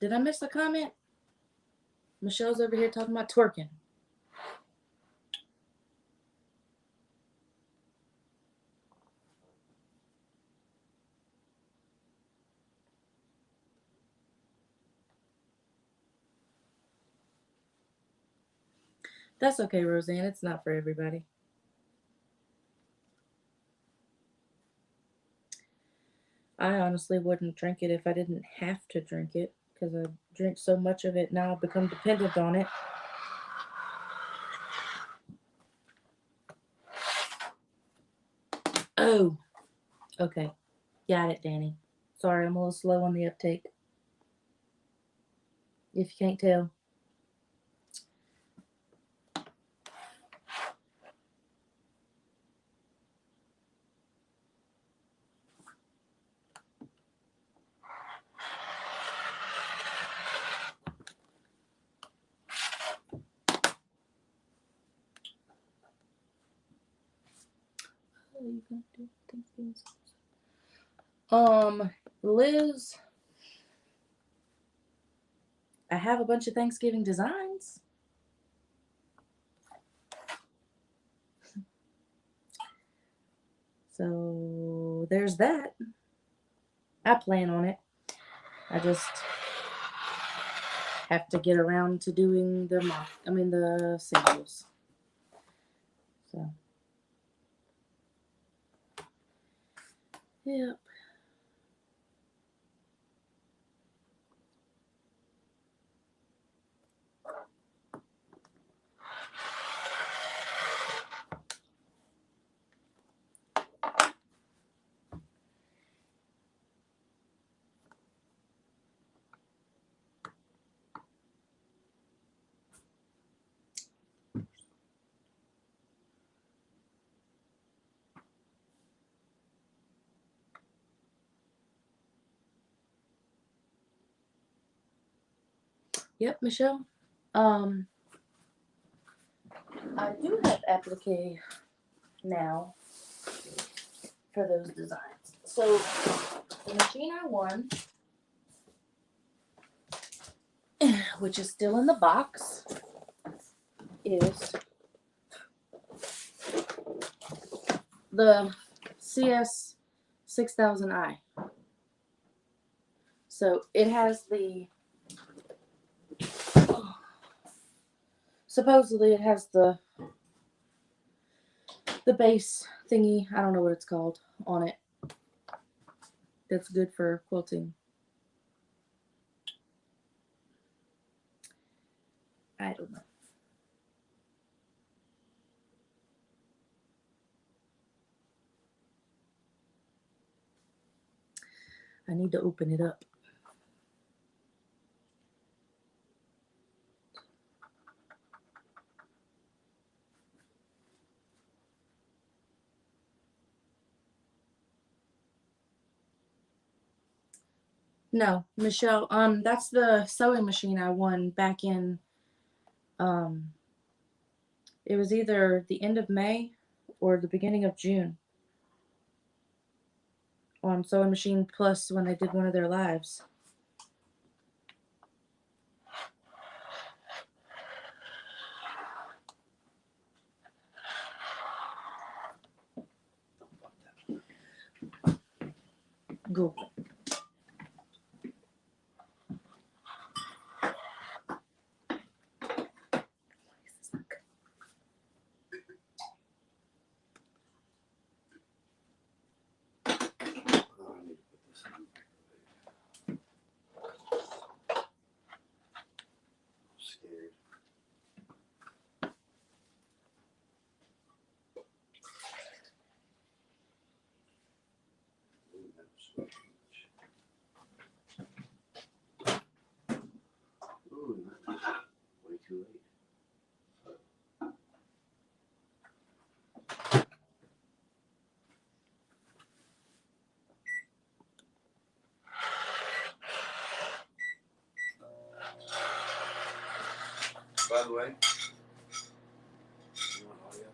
Did I miss a comment? Michelle's over here talking about twerking. That's okay, Roseanne. It's not for everybody. I honestly wouldn't drink it if I didn't have to drink it, because I drink so much of it now I've become dependent on it. Oh, Okay. Got it, Danny. Sorry, I'm a little slow on the uptake. If you can't tell. Liz, I have a bunch of Thanksgiving designs. So there's that. I plan on it. I just have to get around to doing the samples. So, yep. Yep, Michelle. I do have applique now for those designs. So the machine I won, which is still in the box, is the CS 6000i. So it has supposedly it has the base thingy, I don't know what it's called, on it. That's good for quilting. I don't know. I need to open it up. No, Michelle, that's the sewing machine I won back in, it was either the end of May or the beginning of June on Sewing Machine Plus when they did one of their lives. Google. Way too late. By the way, you want audio?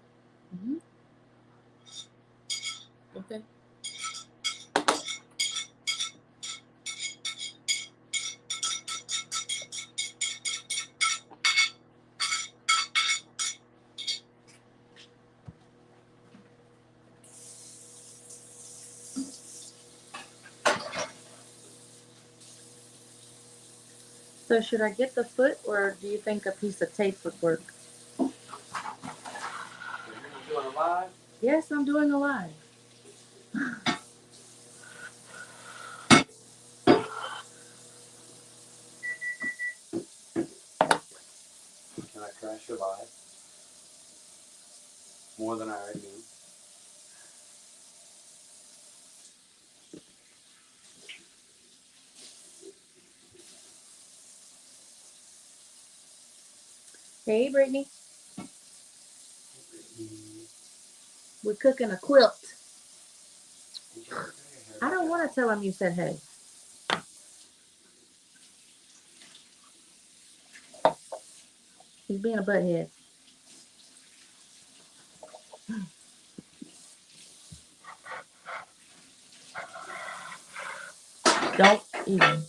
Mm-hmm. Okay. So should I get the foot, or do you think a piece of tape would work? So you're doing a live? Yes, I'm doing a live. Can I crash your live? More than I already do. Hey, Brittany. We're cooking a quilt. I don't want to tell him you said hey. He's being a butthead. Don't even.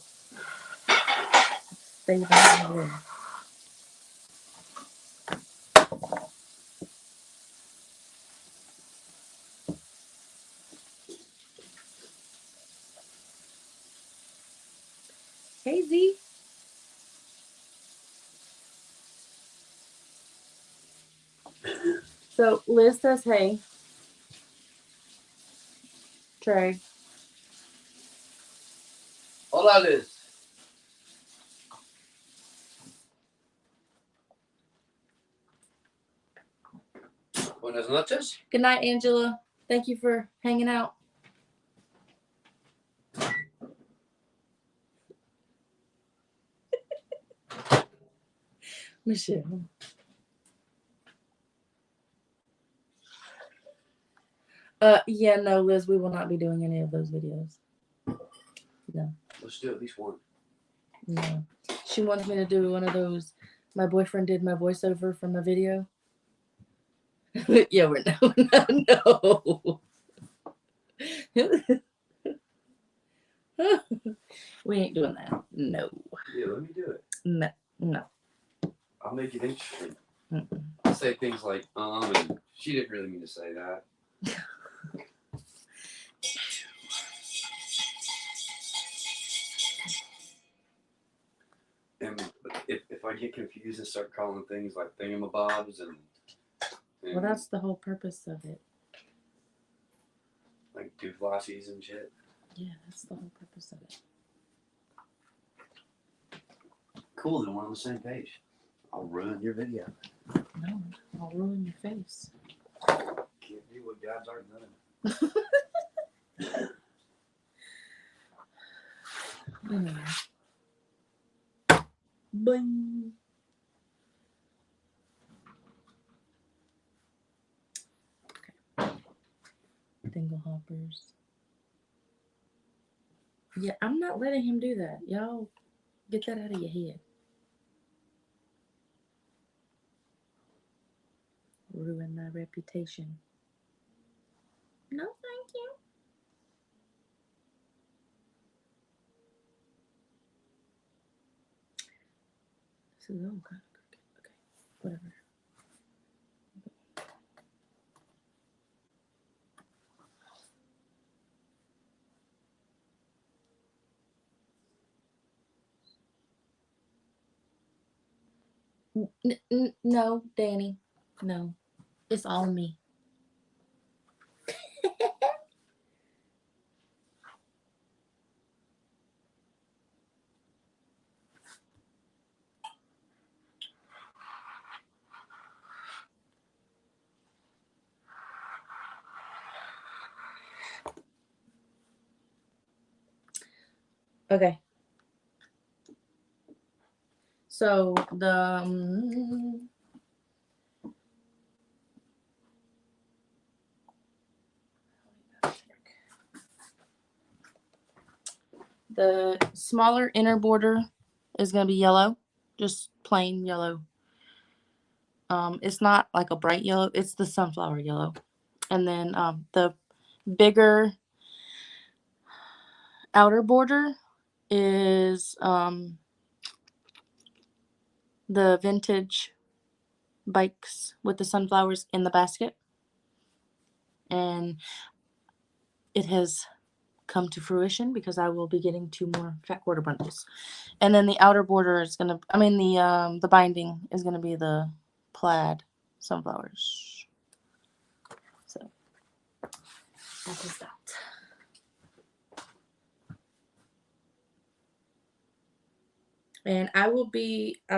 Stay behind the room. Hey, Z. So Liz says hey. Trey. Hola, Liz. Buenas noches. Good night, Angela. Thank you for hanging out. Michelle. Yeah, no, Liz, we will not be doing any of those videos. No. Let's do at least one. No. She wants me to do one of those. My boyfriend did my voiceover from a video. Yeah, we're no. We ain't doing that. No. Yeah, let me do it. No. I'll make it interesting. Mm-mm. I'll say things like, and she didn't really mean to say that. And if I get confused and start calling things like thingamabobs and Well, that's the whole purpose of it. like dooflassies and shit. Yeah, that's the whole purpose of it. Cool, then we're on the same page. I'll ruin your video. No, I'll ruin your face. Can't do what God's already done. Anyway. Bing. Okay. Dingle hoppers. Yeah, I'm not letting him do that. Y'all get that out of your head. Ruin my reputation. No, thank you. This is all kind of crooked. Okay, whatever. No, Danny. No. It's all me. Okay. So the smaller inner border is going to be yellow, just plain yellow. It's not like a bright yellow, it's the sunflower yellow. And then the bigger outer border is the vintage bikes with the sunflowers in the basket. And it has come to fruition because I will be getting 2 more fat quarter bundles. And then the outer border is gonna, the binding is gonna be the plaid sunflowers. So that is that. And I'll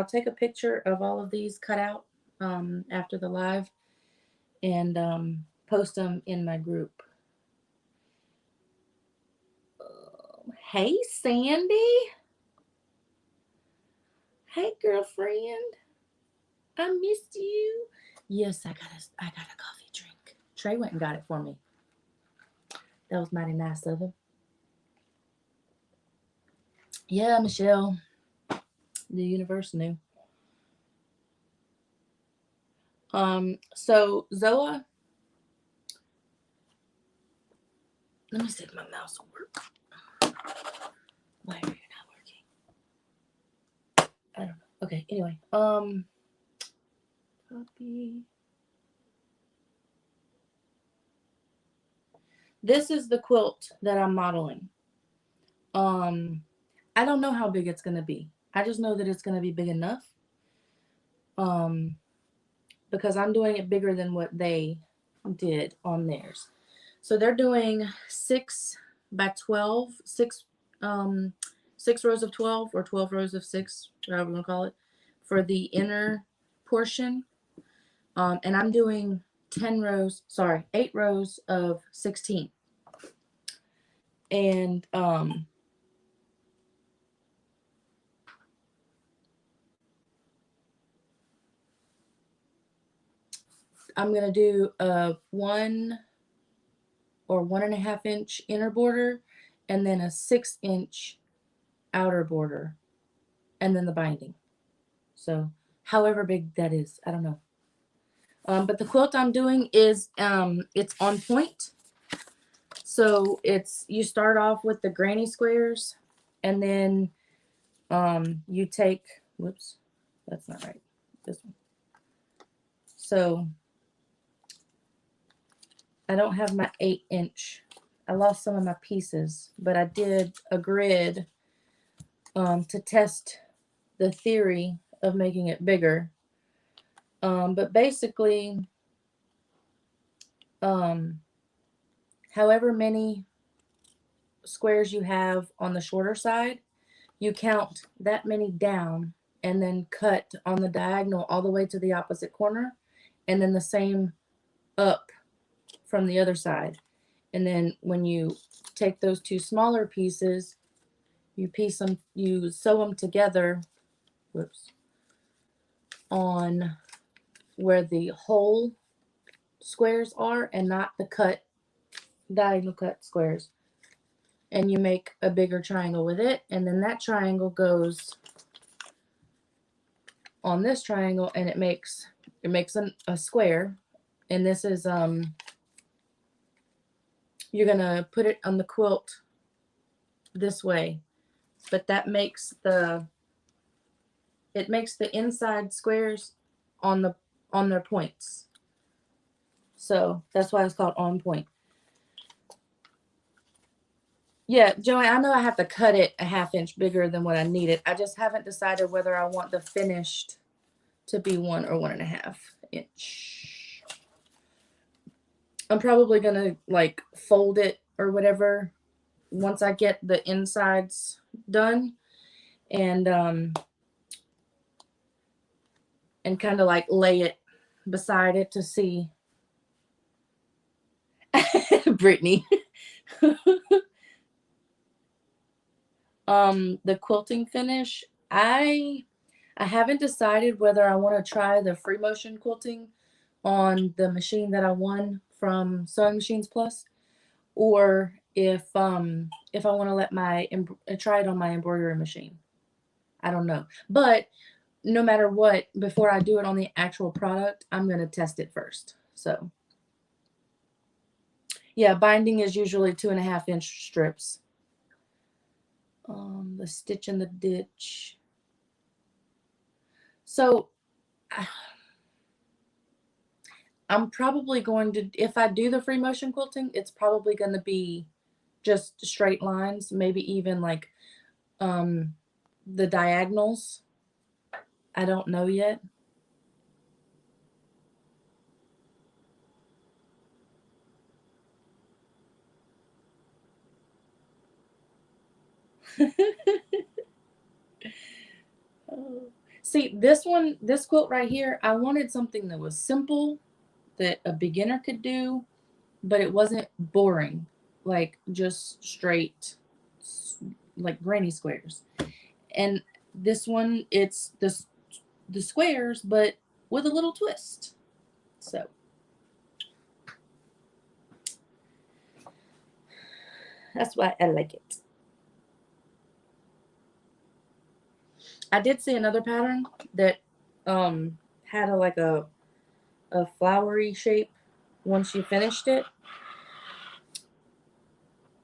take a picture of all of these cut out after the live and post them in my group. Hey, Sandy. Hey, girlfriend. I missed you. Yes, I got a coffee drink. Trey went and got it for me. That was mighty nice of him. Yeah, Michelle. The universe knew. So Zoa, let me see if my mouse will work. Why are you not working? I don't know. Okay, anyway. Copy. This is the quilt that I'm modeling. I don't know how big it's gonna be. I just know that it's gonna be big enough. Because I'm doing it bigger than what they did on theirs. So they're doing 6 by 12, 6 rows of 12 or 12 rows of 6, whatever you want to call it, for the inner portion. And I'm doing 8 rows of 16. And I'm going to do a 1 or 1.5 inch inner border and then a 6 inch outer border and then the binding. So however big that is, I don't know. But the quilt I'm doing is, it's on point. So you start off with the granny squares and then you take, whoops, that's not right, this one. So I don't have my 8 inch. I lost some of my pieces, but I did a grid to test the theory of making it bigger. But basically, however many squares you have on the shorter side, you count that many down and then cut on the diagonal all the way to the opposite corner, and then the same up from the other side. And then when you take those 2 smaller pieces, you sew them together, whoops, on where the whole squares are and not the diagonal cut squares. And you make a bigger triangle with it, and then that triangle goes on this triangle and it makes a square. And this is you're gonna put it on the quilt this way, but that makes the inside squares on their points. So that's why it's called on point. Yeah, Joanne, I know I have to cut it a 1/2 inch bigger than what I needed. I just haven't decided whether I want the finished to be 1 or 1.5 inch. I'm probably gonna like fold it or whatever once I get the insides done, and kind of like lay it beside it to see. Brittany. The quilting finish, I haven't decided whether I want to try the free motion quilting on the machine that I won from Sewing Machines Plus, or if I want to try it on my embroidery machine. I don't know. But no matter what, before I do it on the actual product, I'm going to test it first. So yeah, binding is usually 2.5 inch strips. The stitch in the ditch. So I'm probably going to, if I do the free motion quilting, it's probably going to be just straight lines, maybe even like the diagonals. I don't know yet. See, this quilt right here, I wanted something that was simple, that a beginner could do, but it wasn't boring, like just straight, like granny squares. And this one, it's the squares, but with a little twist. So that's why I like it. I did see another pattern that had a flowery shape once you finished it.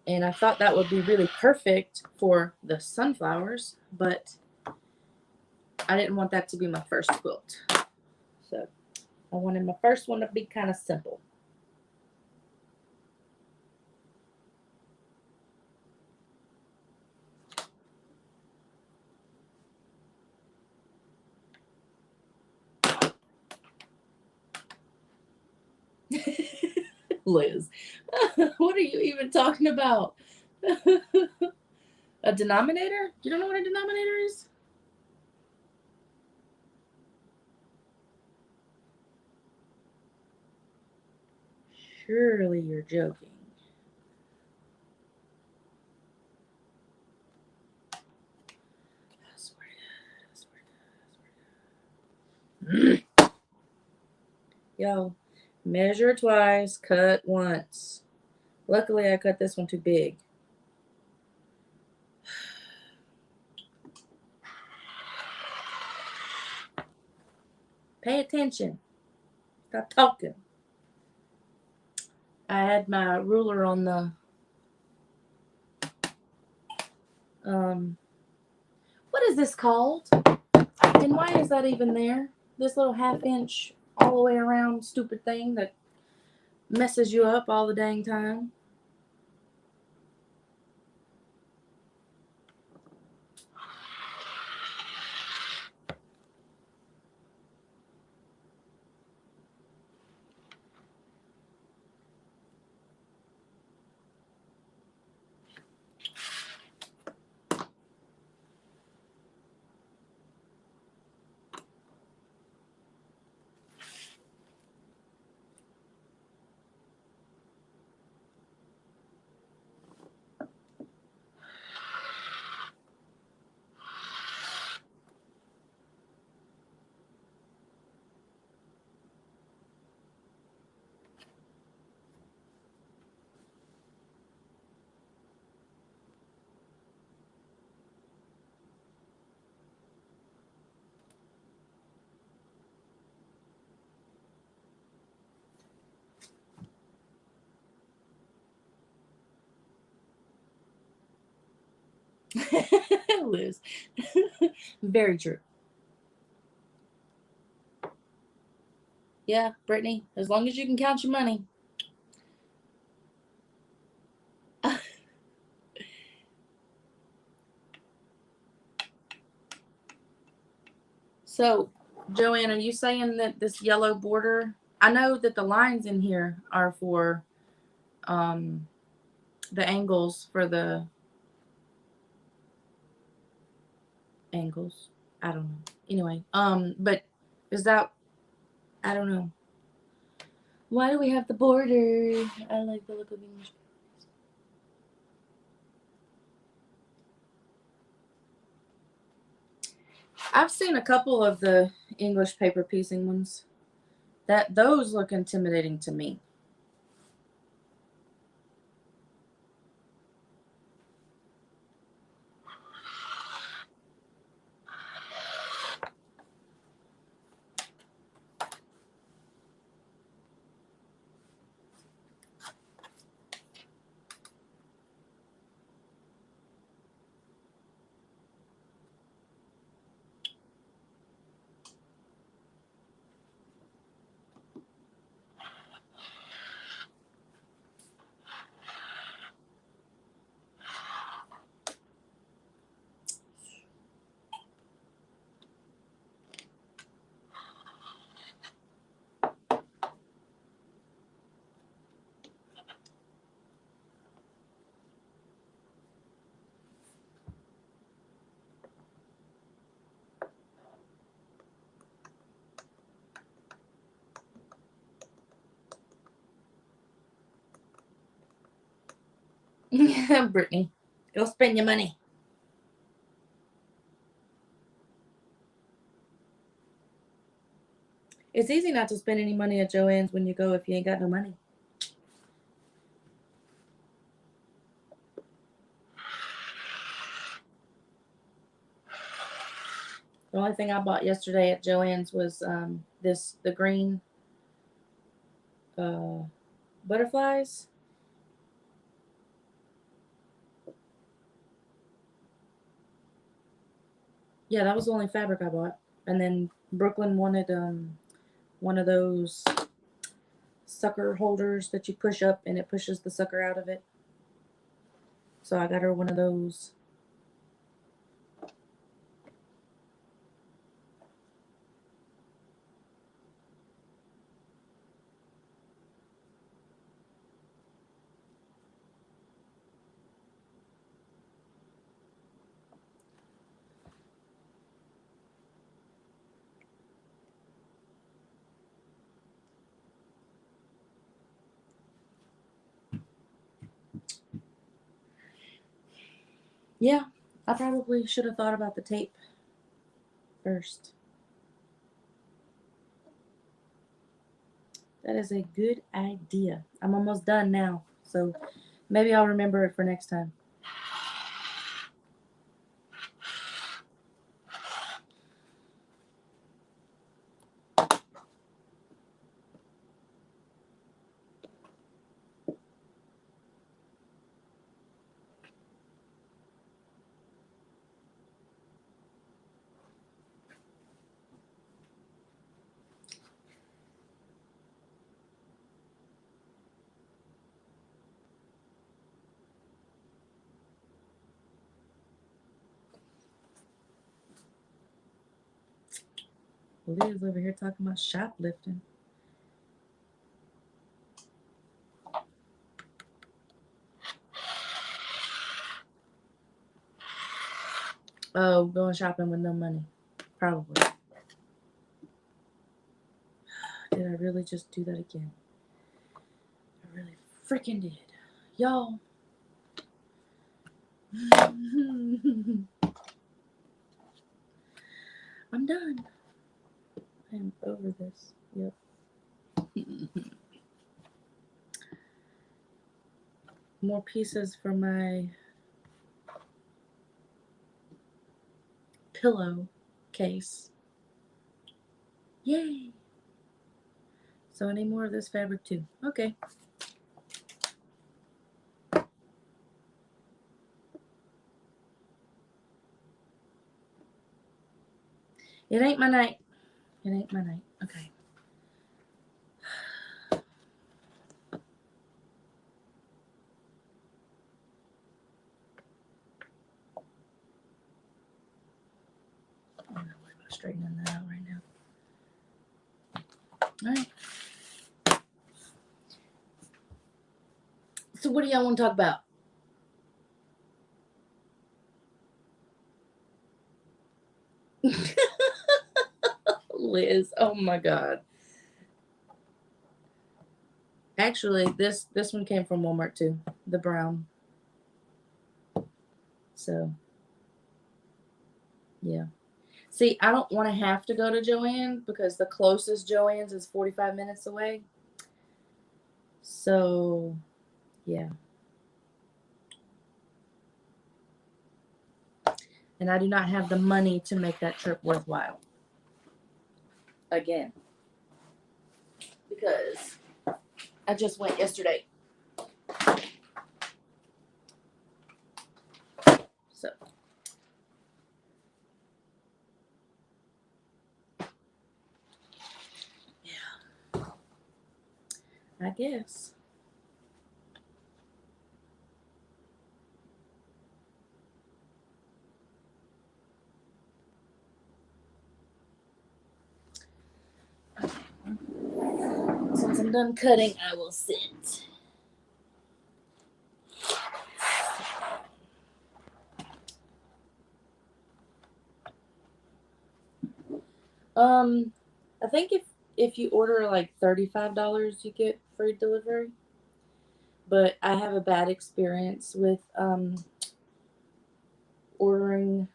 And I thought that would be really perfect for the sunflowers, but I didn't want that to be my first quilt. So I wanted my first one to be kind of simple. Liz, what are you even talking about? A denominator? You don't know what a denominator is? Surely you're joking. I swear to God. Yo, measure twice, cut once. Luckily, I cut this one too big. Pay attention. Stop talking. I had my ruler on the what is this called? And why is that even there? This little 1/2 inch all the way around stupid thing that messes you up all the dang time. Liz. Very true. Yeah, Brittany, as long as you can count your money. So, Joanne, are you saying that this yellow border, I know that the lines in here are for the angles for the angles. I don't know. Anyway, but is that, I don't know. Why do we have the border? I like the look of English. I've seen a couple of the English paper piecing ones. Those look intimidating to me. Brittany, go spend your money. It's easy not to spend any money at Joann's when you go if you ain't got no money. The only thing I bought yesterday at Joann's was the green butterflies. Yeah, that was the only fabric I bought. And then Brooklyn wanted one of those sucker holders that you push up and it pushes the sucker out of it. So I got her one of those. Yeah, I probably should have thought about the tape first. That is a good idea. I'm almost done now, so maybe I'll remember it for next time. Liz over here talking about shoplifting. Oh, going shopping with no money. Probably. Did I really just do that again? I really freaking did. Y'all. I'm done. I am over this. Yep. More pieces for my pillow case. Yay! So I need more of this fabric too. Okay. It ain't my night. It ain't my night. Okay. I'm not worried about straightening that out right now. All right. So what do y'all want to talk about? Liz, oh my God. Actually, this one came from Walmart too. The brown. So, yeah. See, I don't want to have to go to Joann's because the closest Joann's is 45 minutes away. So, yeah. And I do not have the money to make that trip worthwhile. Again. Because I just went yesterday. So. Yeah. I guess. Since I'm done cutting, I will sit. I think if you order like $35, you get free delivery. But I have a bad experience with ordering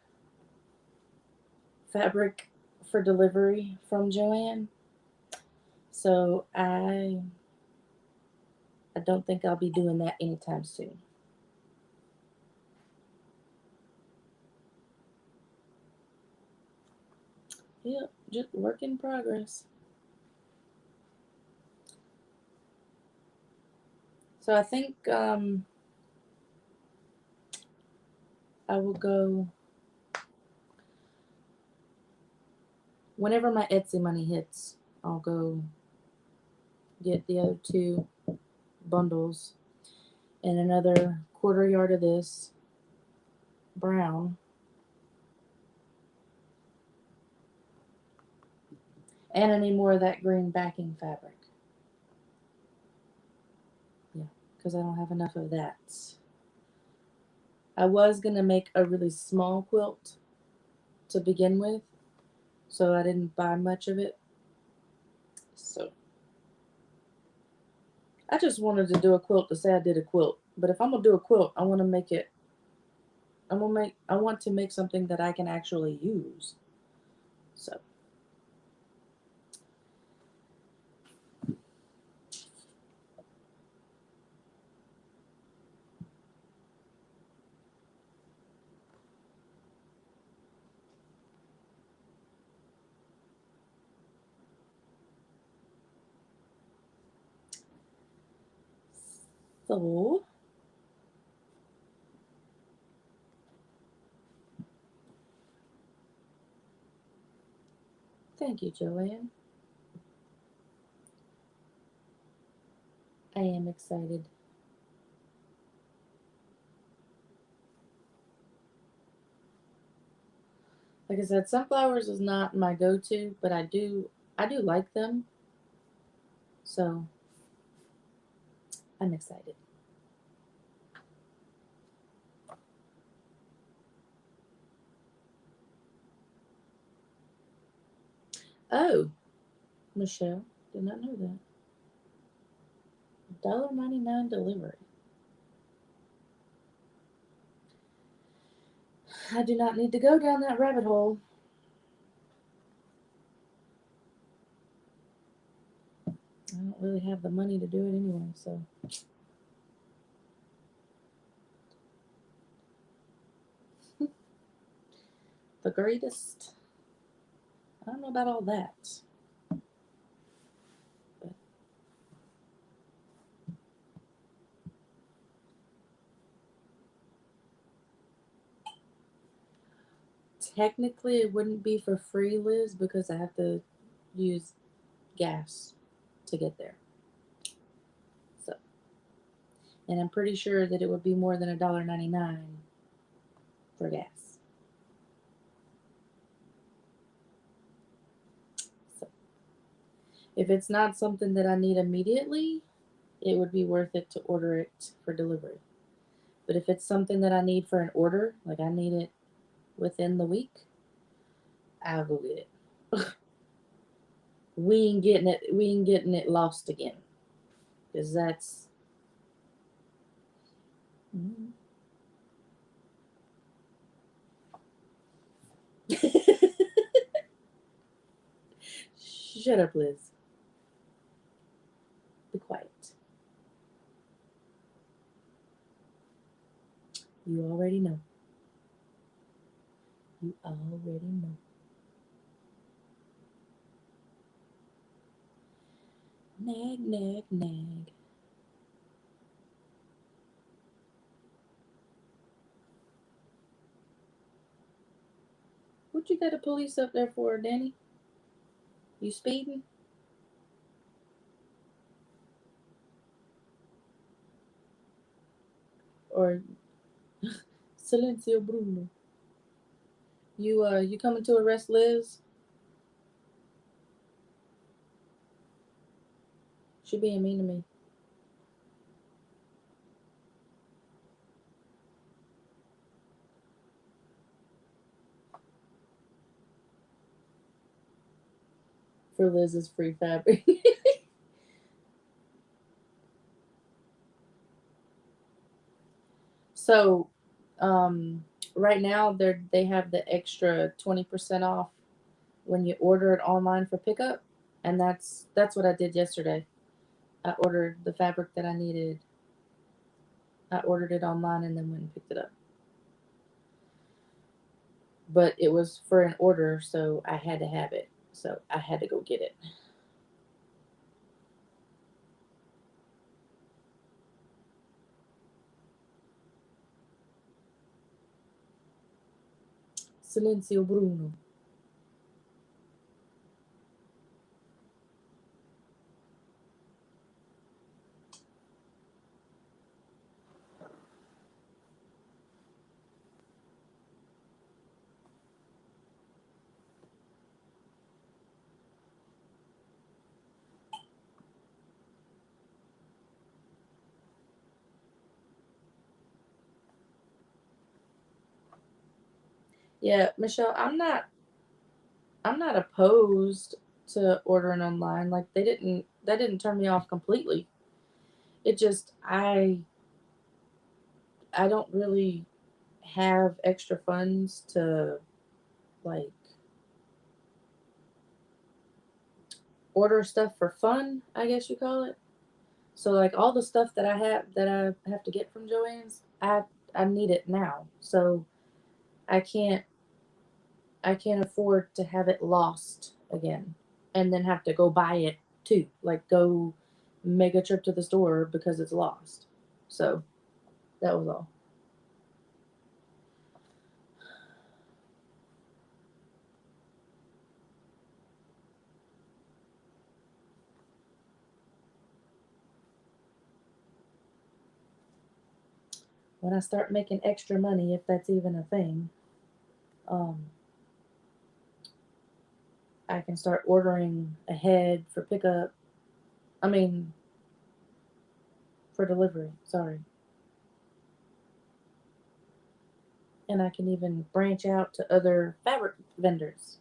fabric for delivery from Joann. So I don't think I'll be doing that anytime soon. Yep, just work in progress. So I think I will go whenever my Etsy money hits. I'll go get the other 2 bundles and another 1/4 yard of this brown and I need more of that green backing fabric. Yeah, because I don't have enough of that. I was gonna make a really small quilt to begin with, so I didn't buy much of it. So I just wanted to do a quilt to say I did a quilt. But if I'm gonna do a quilt, I want to make it. I want to make something that I can actually use. So so thank you, Joanne. I am excited. Like I said, sunflowers is not my go-to, but I do like them. So I'm excited. Oh, Michelle, did not know that. $1.99 delivery. I do not need to go down that rabbit hole. I don't really have the money to do it anyway, so. The greatest. I don't know about all that. But technically, it wouldn't be for free, Liz, because I have to use gas to get there. So, and I'm pretty sure that it would be more than $1.99 for gas. So, if it's not something that I need immediately, it would be worth it to order it for delivery. But if it's something that I need for an order, like I need it within the week, I'll go get it. We ain't getting it. We ain't getting it lost again, because that's. Shut up, Liz. Be quiet. You already know. You already know. Nag, nag, nag. What you got a police up there for, Danny? You speeding? Or Silencio Bruno? You coming to arrest Liz? She being mean to me. For Liz's free fabric. So, right now they have the extra 20% off when you order it online for pickup. And that's what I did yesterday. I ordered the fabric that I needed. I ordered it online and then went and picked it up. But it was for an order, so I had to have it. So I had to go get it. Silenzio Bruno. Yeah, Michelle, I'm not opposed to ordering online. Like that didn't turn me off completely. It just I don't really have extra funds to like order stuff for fun, I guess you call it. So like all the stuff that I have to get from Joann's, I need it now. So I can't I can't afford to have it lost again and then have to go buy it too. Like go make a trip to the store because it's lost. So that was all. When I start making extra money, if that's even a thing, um, I can start ordering ahead for pickup. I mean, for delivery. Sorry. And I can even branch out to other fabric vendors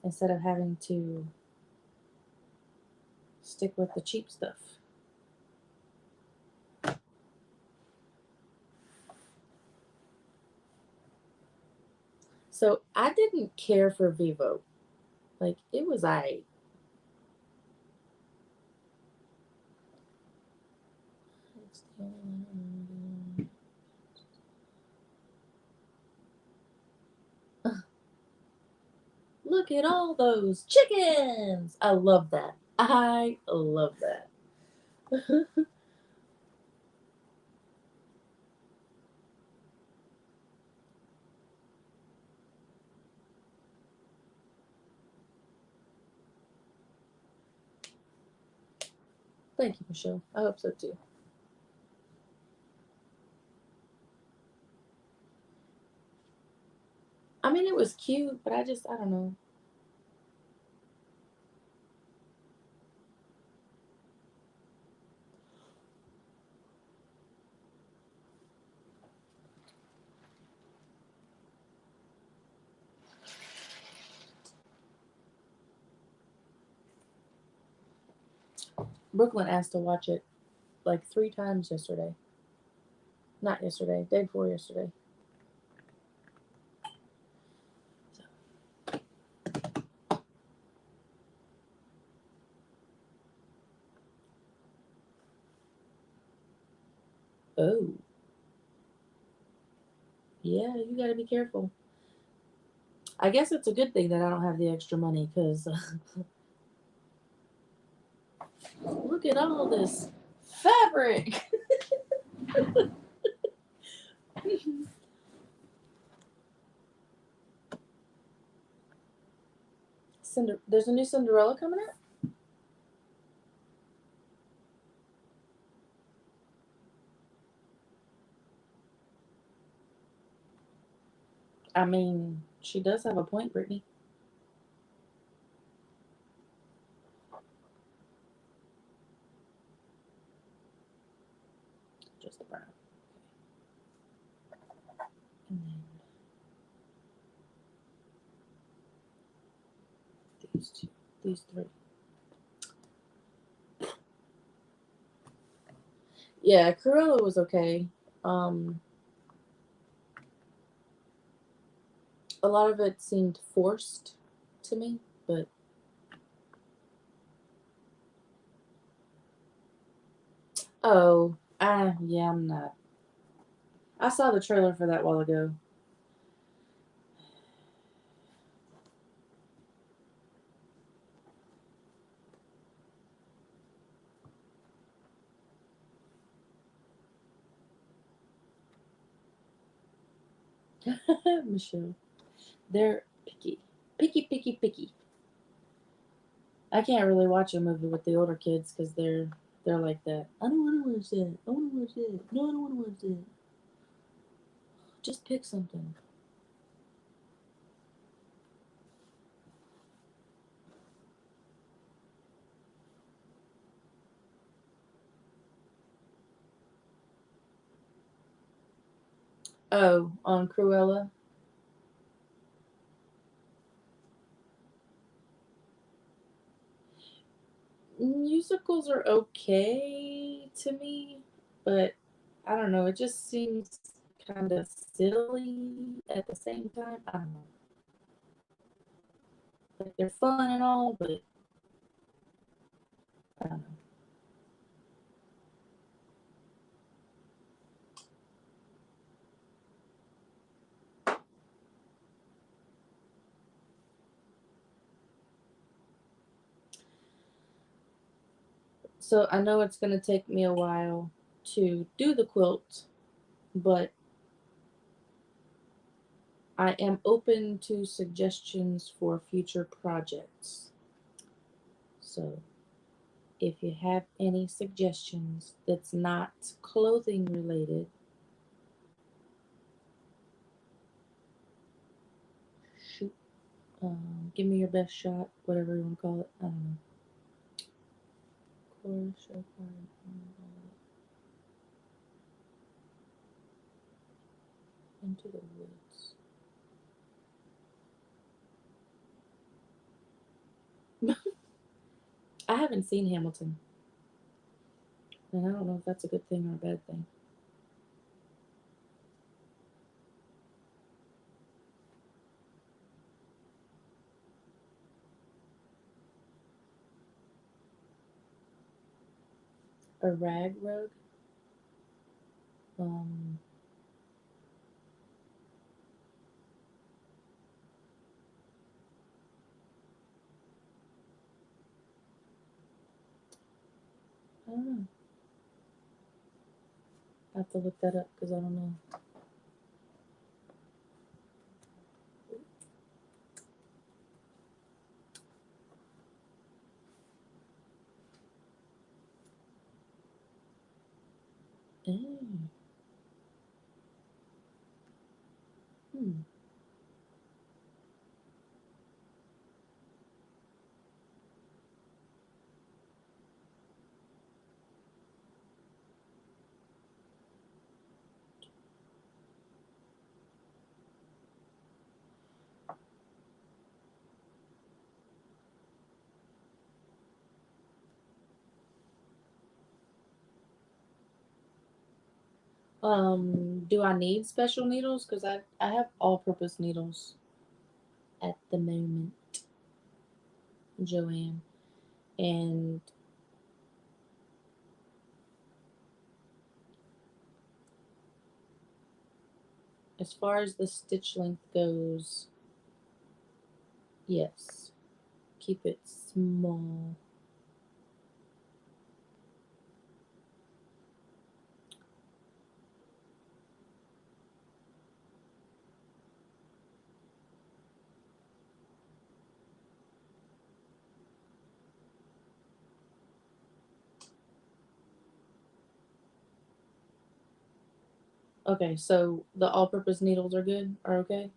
instead of having to stick with the cheap stuff. So I didn't care for Vivo. Like it was I. Look at all those chickens. I love that. I love that. Thank you, Michelle. I hope so too. I mean, it was cute, but I don't know. Brooklyn asked to watch it like 3 times yesterday. Not yesterday, day before yesterday. Oh, yeah, you gotta be careful. I guess it's a good thing that I don't have the extra money because look at all this fabric. There's a new Cinderella coming out. I mean, she does have a point, Brittany. Just the brown. And then these two, these three. Yeah, Cruella was okay. Um, a lot of it seemed forced to me, but Oh, yeah, I'm not. I saw the trailer for that a while ago. Michelle, they're picky, picky, picky, picky. I can't really watch a movie with the older kids because they're like that. I don't want to watch that. I want to watch that. No, I don't want to watch that. Just pick something. Oh, on Cruella. Musicals are okay to me, but I don't know. It just seems kind of silly at the same time. I don't know. Like they're fun and all, but I don't know. So I know it's going to take me a while to do the quilt, but I am open to suggestions for future projects. So if you have any suggestions that's not clothing related, shoot, give me your best shot, whatever you want to call it. I don't know. Course, into the woods. I haven't seen Hamilton, and I don't know if that's a good thing or a bad thing. A rag rug. Um, I don't know. I have to look that up because I don't know. Oh. Hmm. Do I need special needles? Because I have all-purpose needles at the moment, Joanne. And as far as the stitch length goes, yes, keep it small. Okay, so the all-purpose needles are good, are okay?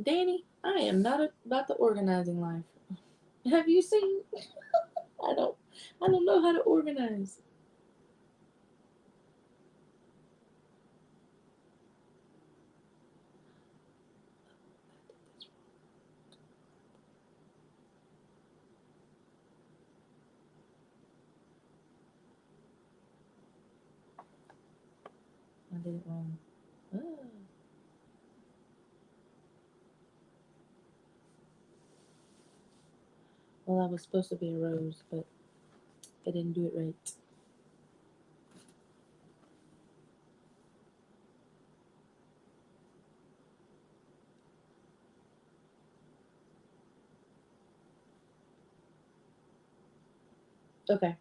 Danny, I am not about the organizing life. Have you seen? I don't. I don't know how to organize. I did it wrong. Ah. Well, that was supposed to be a rose, but I didn't do it right. Okay.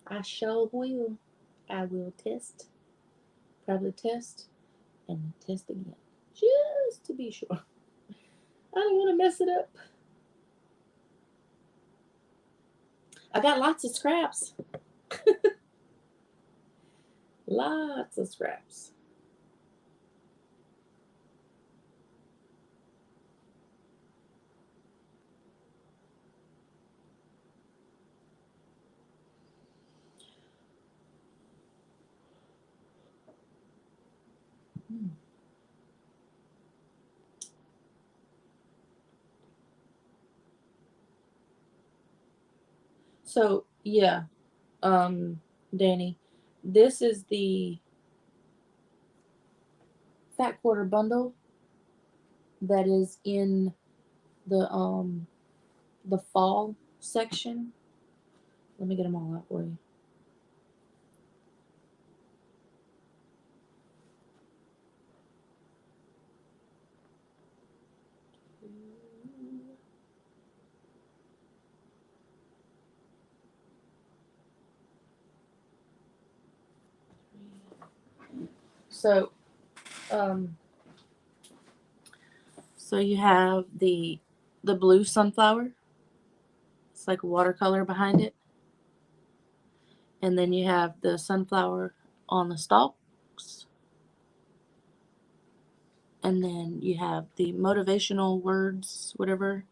I sure will. I will test. Probably test and test again. Just to be sure. I don't want to mess it up. I got lots of scraps. Lots of scraps. Hmm. So yeah, Danny, this is the fat quarter bundle that is in the fall section. Let me get them all out for you. So, um, so you have the blue sunflower. It's like watercolor behind it, and then you have the sunflower on the stalks, and then you have the motivational words, whatever,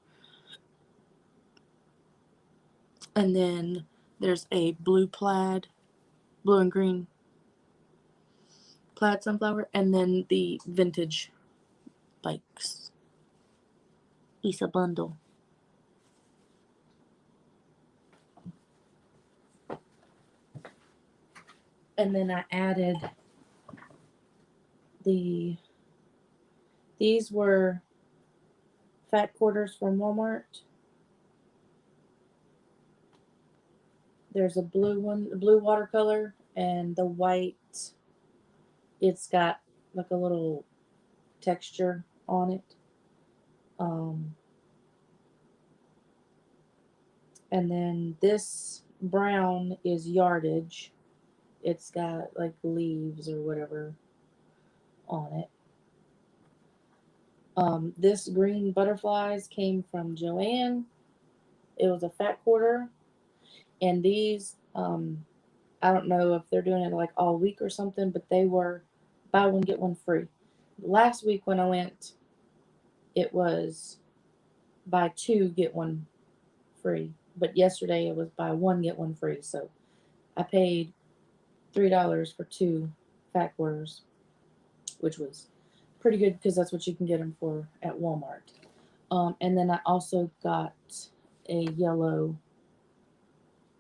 and then there's a blue plaid, blue and green plaid sunflower, and then the vintage bikes. It's a bundle. And then I added these were fat quarters from Walmart. There's a blue one, the blue watercolor, and the white. It's got like a little texture on it. Um, and then this brown is yardage. It's got like leaves or whatever on it. This green butterflies came from Joanne. It was a fat quarter, and these I don't know if they're doing it like all week or something, but they were buy one get one free. Last week when I went, it was buy two get one free, but yesterday it was buy one get one free. So I paid $3 for two fat quarters, which was pretty good because that's what you can get them for at Walmart. And then I also got a yellow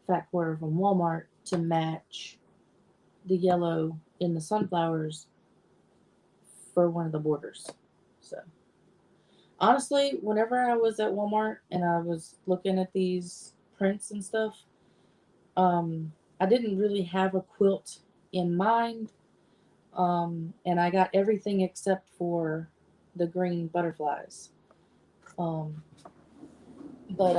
fat quarter from Walmart to match the yellow in the sunflowers for one of the borders. So honestly, whenever I was at Walmart and I was looking at these prints and stuff, I didn't really have a quilt in mind. And I got everything except for the green butterflies. Um, but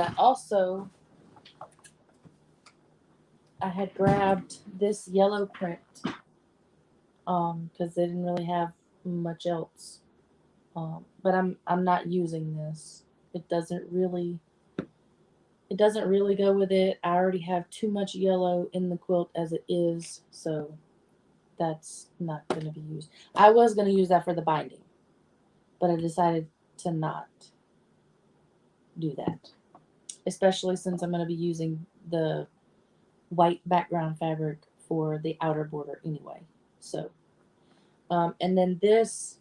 I had grabbed this yellow print because they didn't really have much else. But I'm not using this. It doesn't really go with it. I already have too much yellow in the quilt as it is, so that's not going to be used. I was going to use that for the binding, but I decided to not do that, especially since I'm going to be using the white background fabric for the outer border anyway. So, and then this,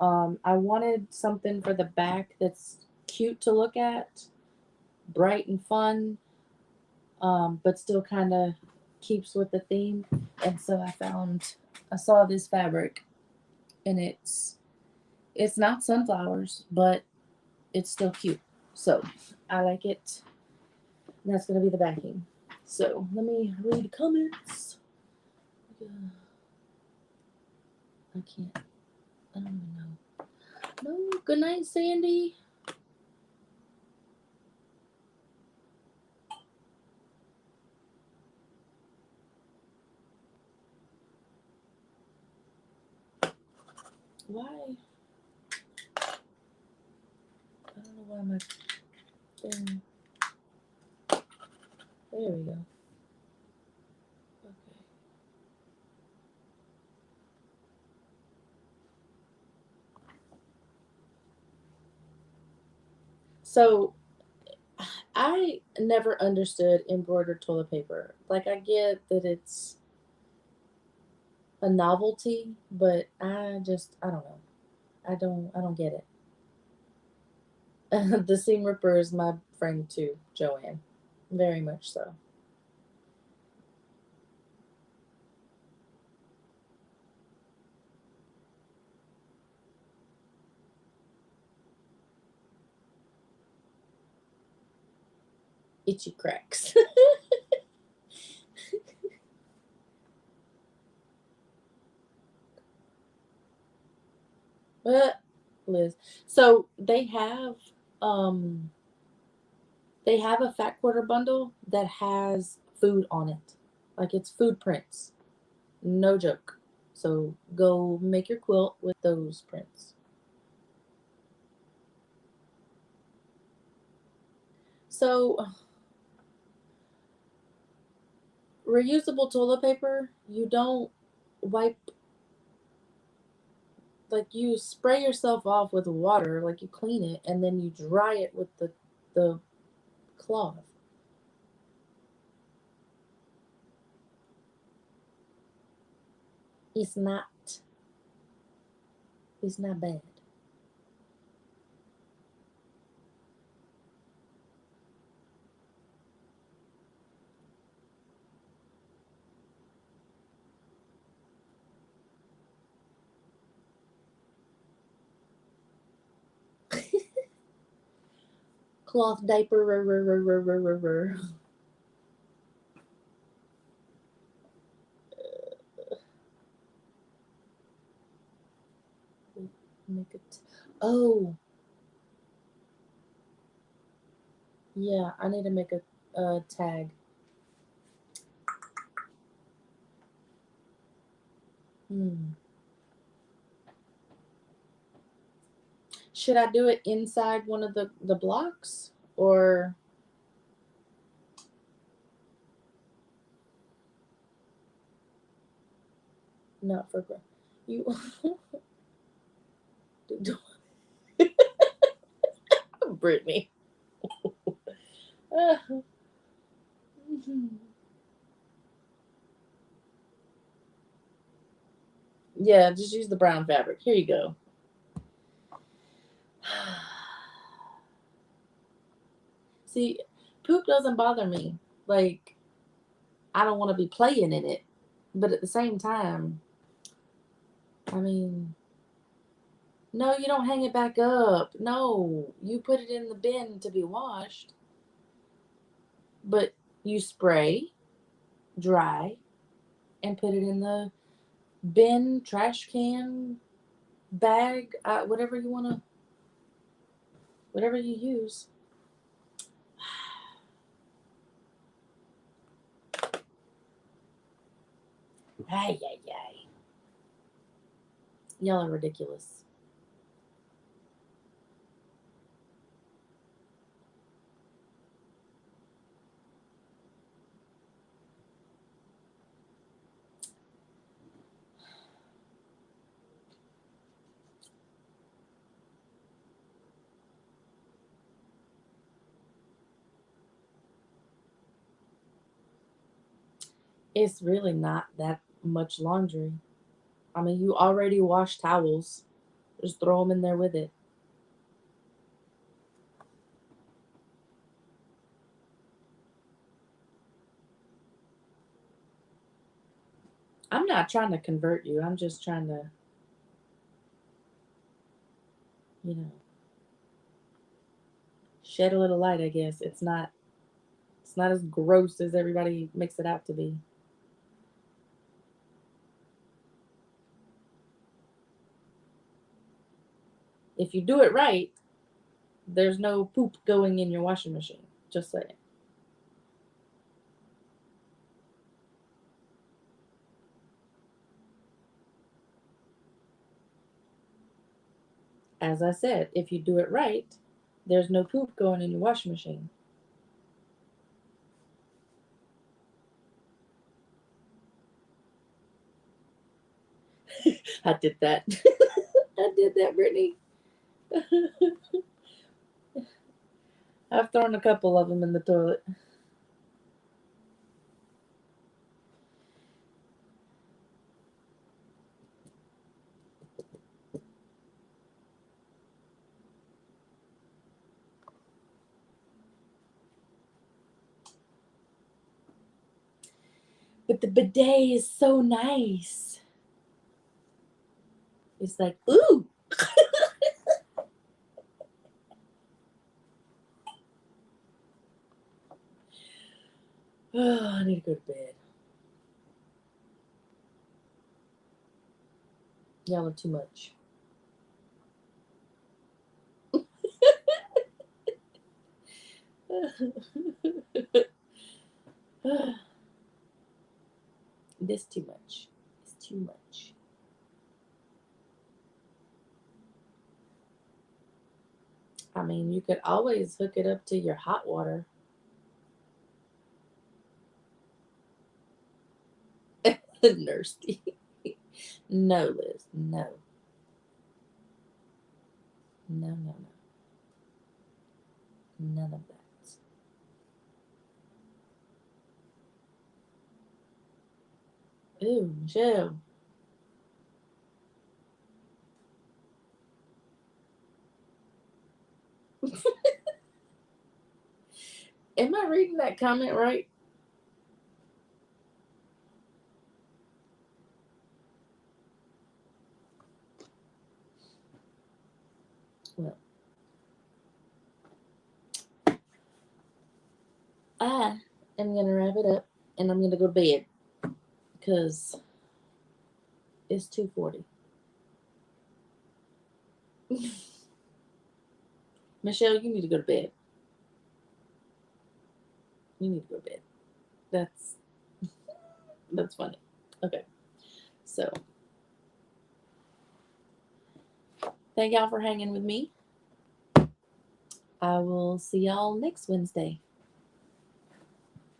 I wanted something for the back that's cute to look at, bright and fun, but still kind of keeps with the theme. And so I saw this fabric, and It's not sunflowers, but it's still cute. So I like it. And that's going to be the backing. So let me read the comments. I can't. I don't even know. No. Good night, Sandy. Why? I don't know why my thing. There we go. Okay. So I never understood embroidered toilet paper. Like I get that it's a novelty, but I don't know. I don't get it. The seam ripper is my friend too, Joanne. Very much so. Itchy cracks. Liz. So um they have a fat quarter bundle that has food on it. Like it's food prints. No joke. So go make your quilt with those prints. So reusable toilet paper, you don't wipe, like you spray yourself off with water, like you clean it and then you dry it with the cloth. It's not it's not bad. Cloth diaper. Make it. Oh, yeah, I need to make a tag. Hmm. Should I do it inside one of the blocks or not for you? Brittany. Yeah, just use the brown fabric. Here you go. See, poop doesn't bother me. Like, I don't want to be playing in it. But at the same time, I mean, no, you don't hang it back up. No, you put it in the bin to be washed. But you spray, dry, and put it in the bin, trash can, bag, whatever you want to, whatever you use. Ay, ay, ay. Y'all are ridiculous. It's really not that much laundry. I mean, you already wash towels. Just throw them in there with it. I'm not trying to convert you. I'm just trying to. you know, shed a little light, I guess. It's not as gross as everybody makes it out to be. If you do it right, there's no poop going in your washing machine. Just saying. As I said, if you do it right, there's no poop going in your washing machine. I did that. I did that, Brittany. I've thrown a couple of them in the toilet. But the bidet is so nice. It's like, ooh. Oh, I need to go to bed. Y'all are too much. This too much. It's too much. I mean, you could always hook it up to your hot water. Nursty. No, Liz. No. No, no, no. None of that. Ooh, Michelle. Am I reading that comment right? Well, I am going to wrap it up and I'm going to go to bed because it's 2:40. Michelle, you need to go to bed. You need to go to bed. That's funny. Okay. So, thank y'all for hanging with me. I will see y'all next Wednesday.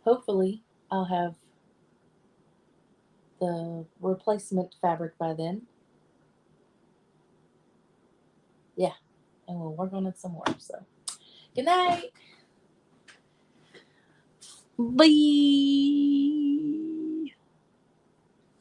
Hopefully, I'll have the replacement fabric by then. Yeah, and we'll work on it some more. So, good night. Bye.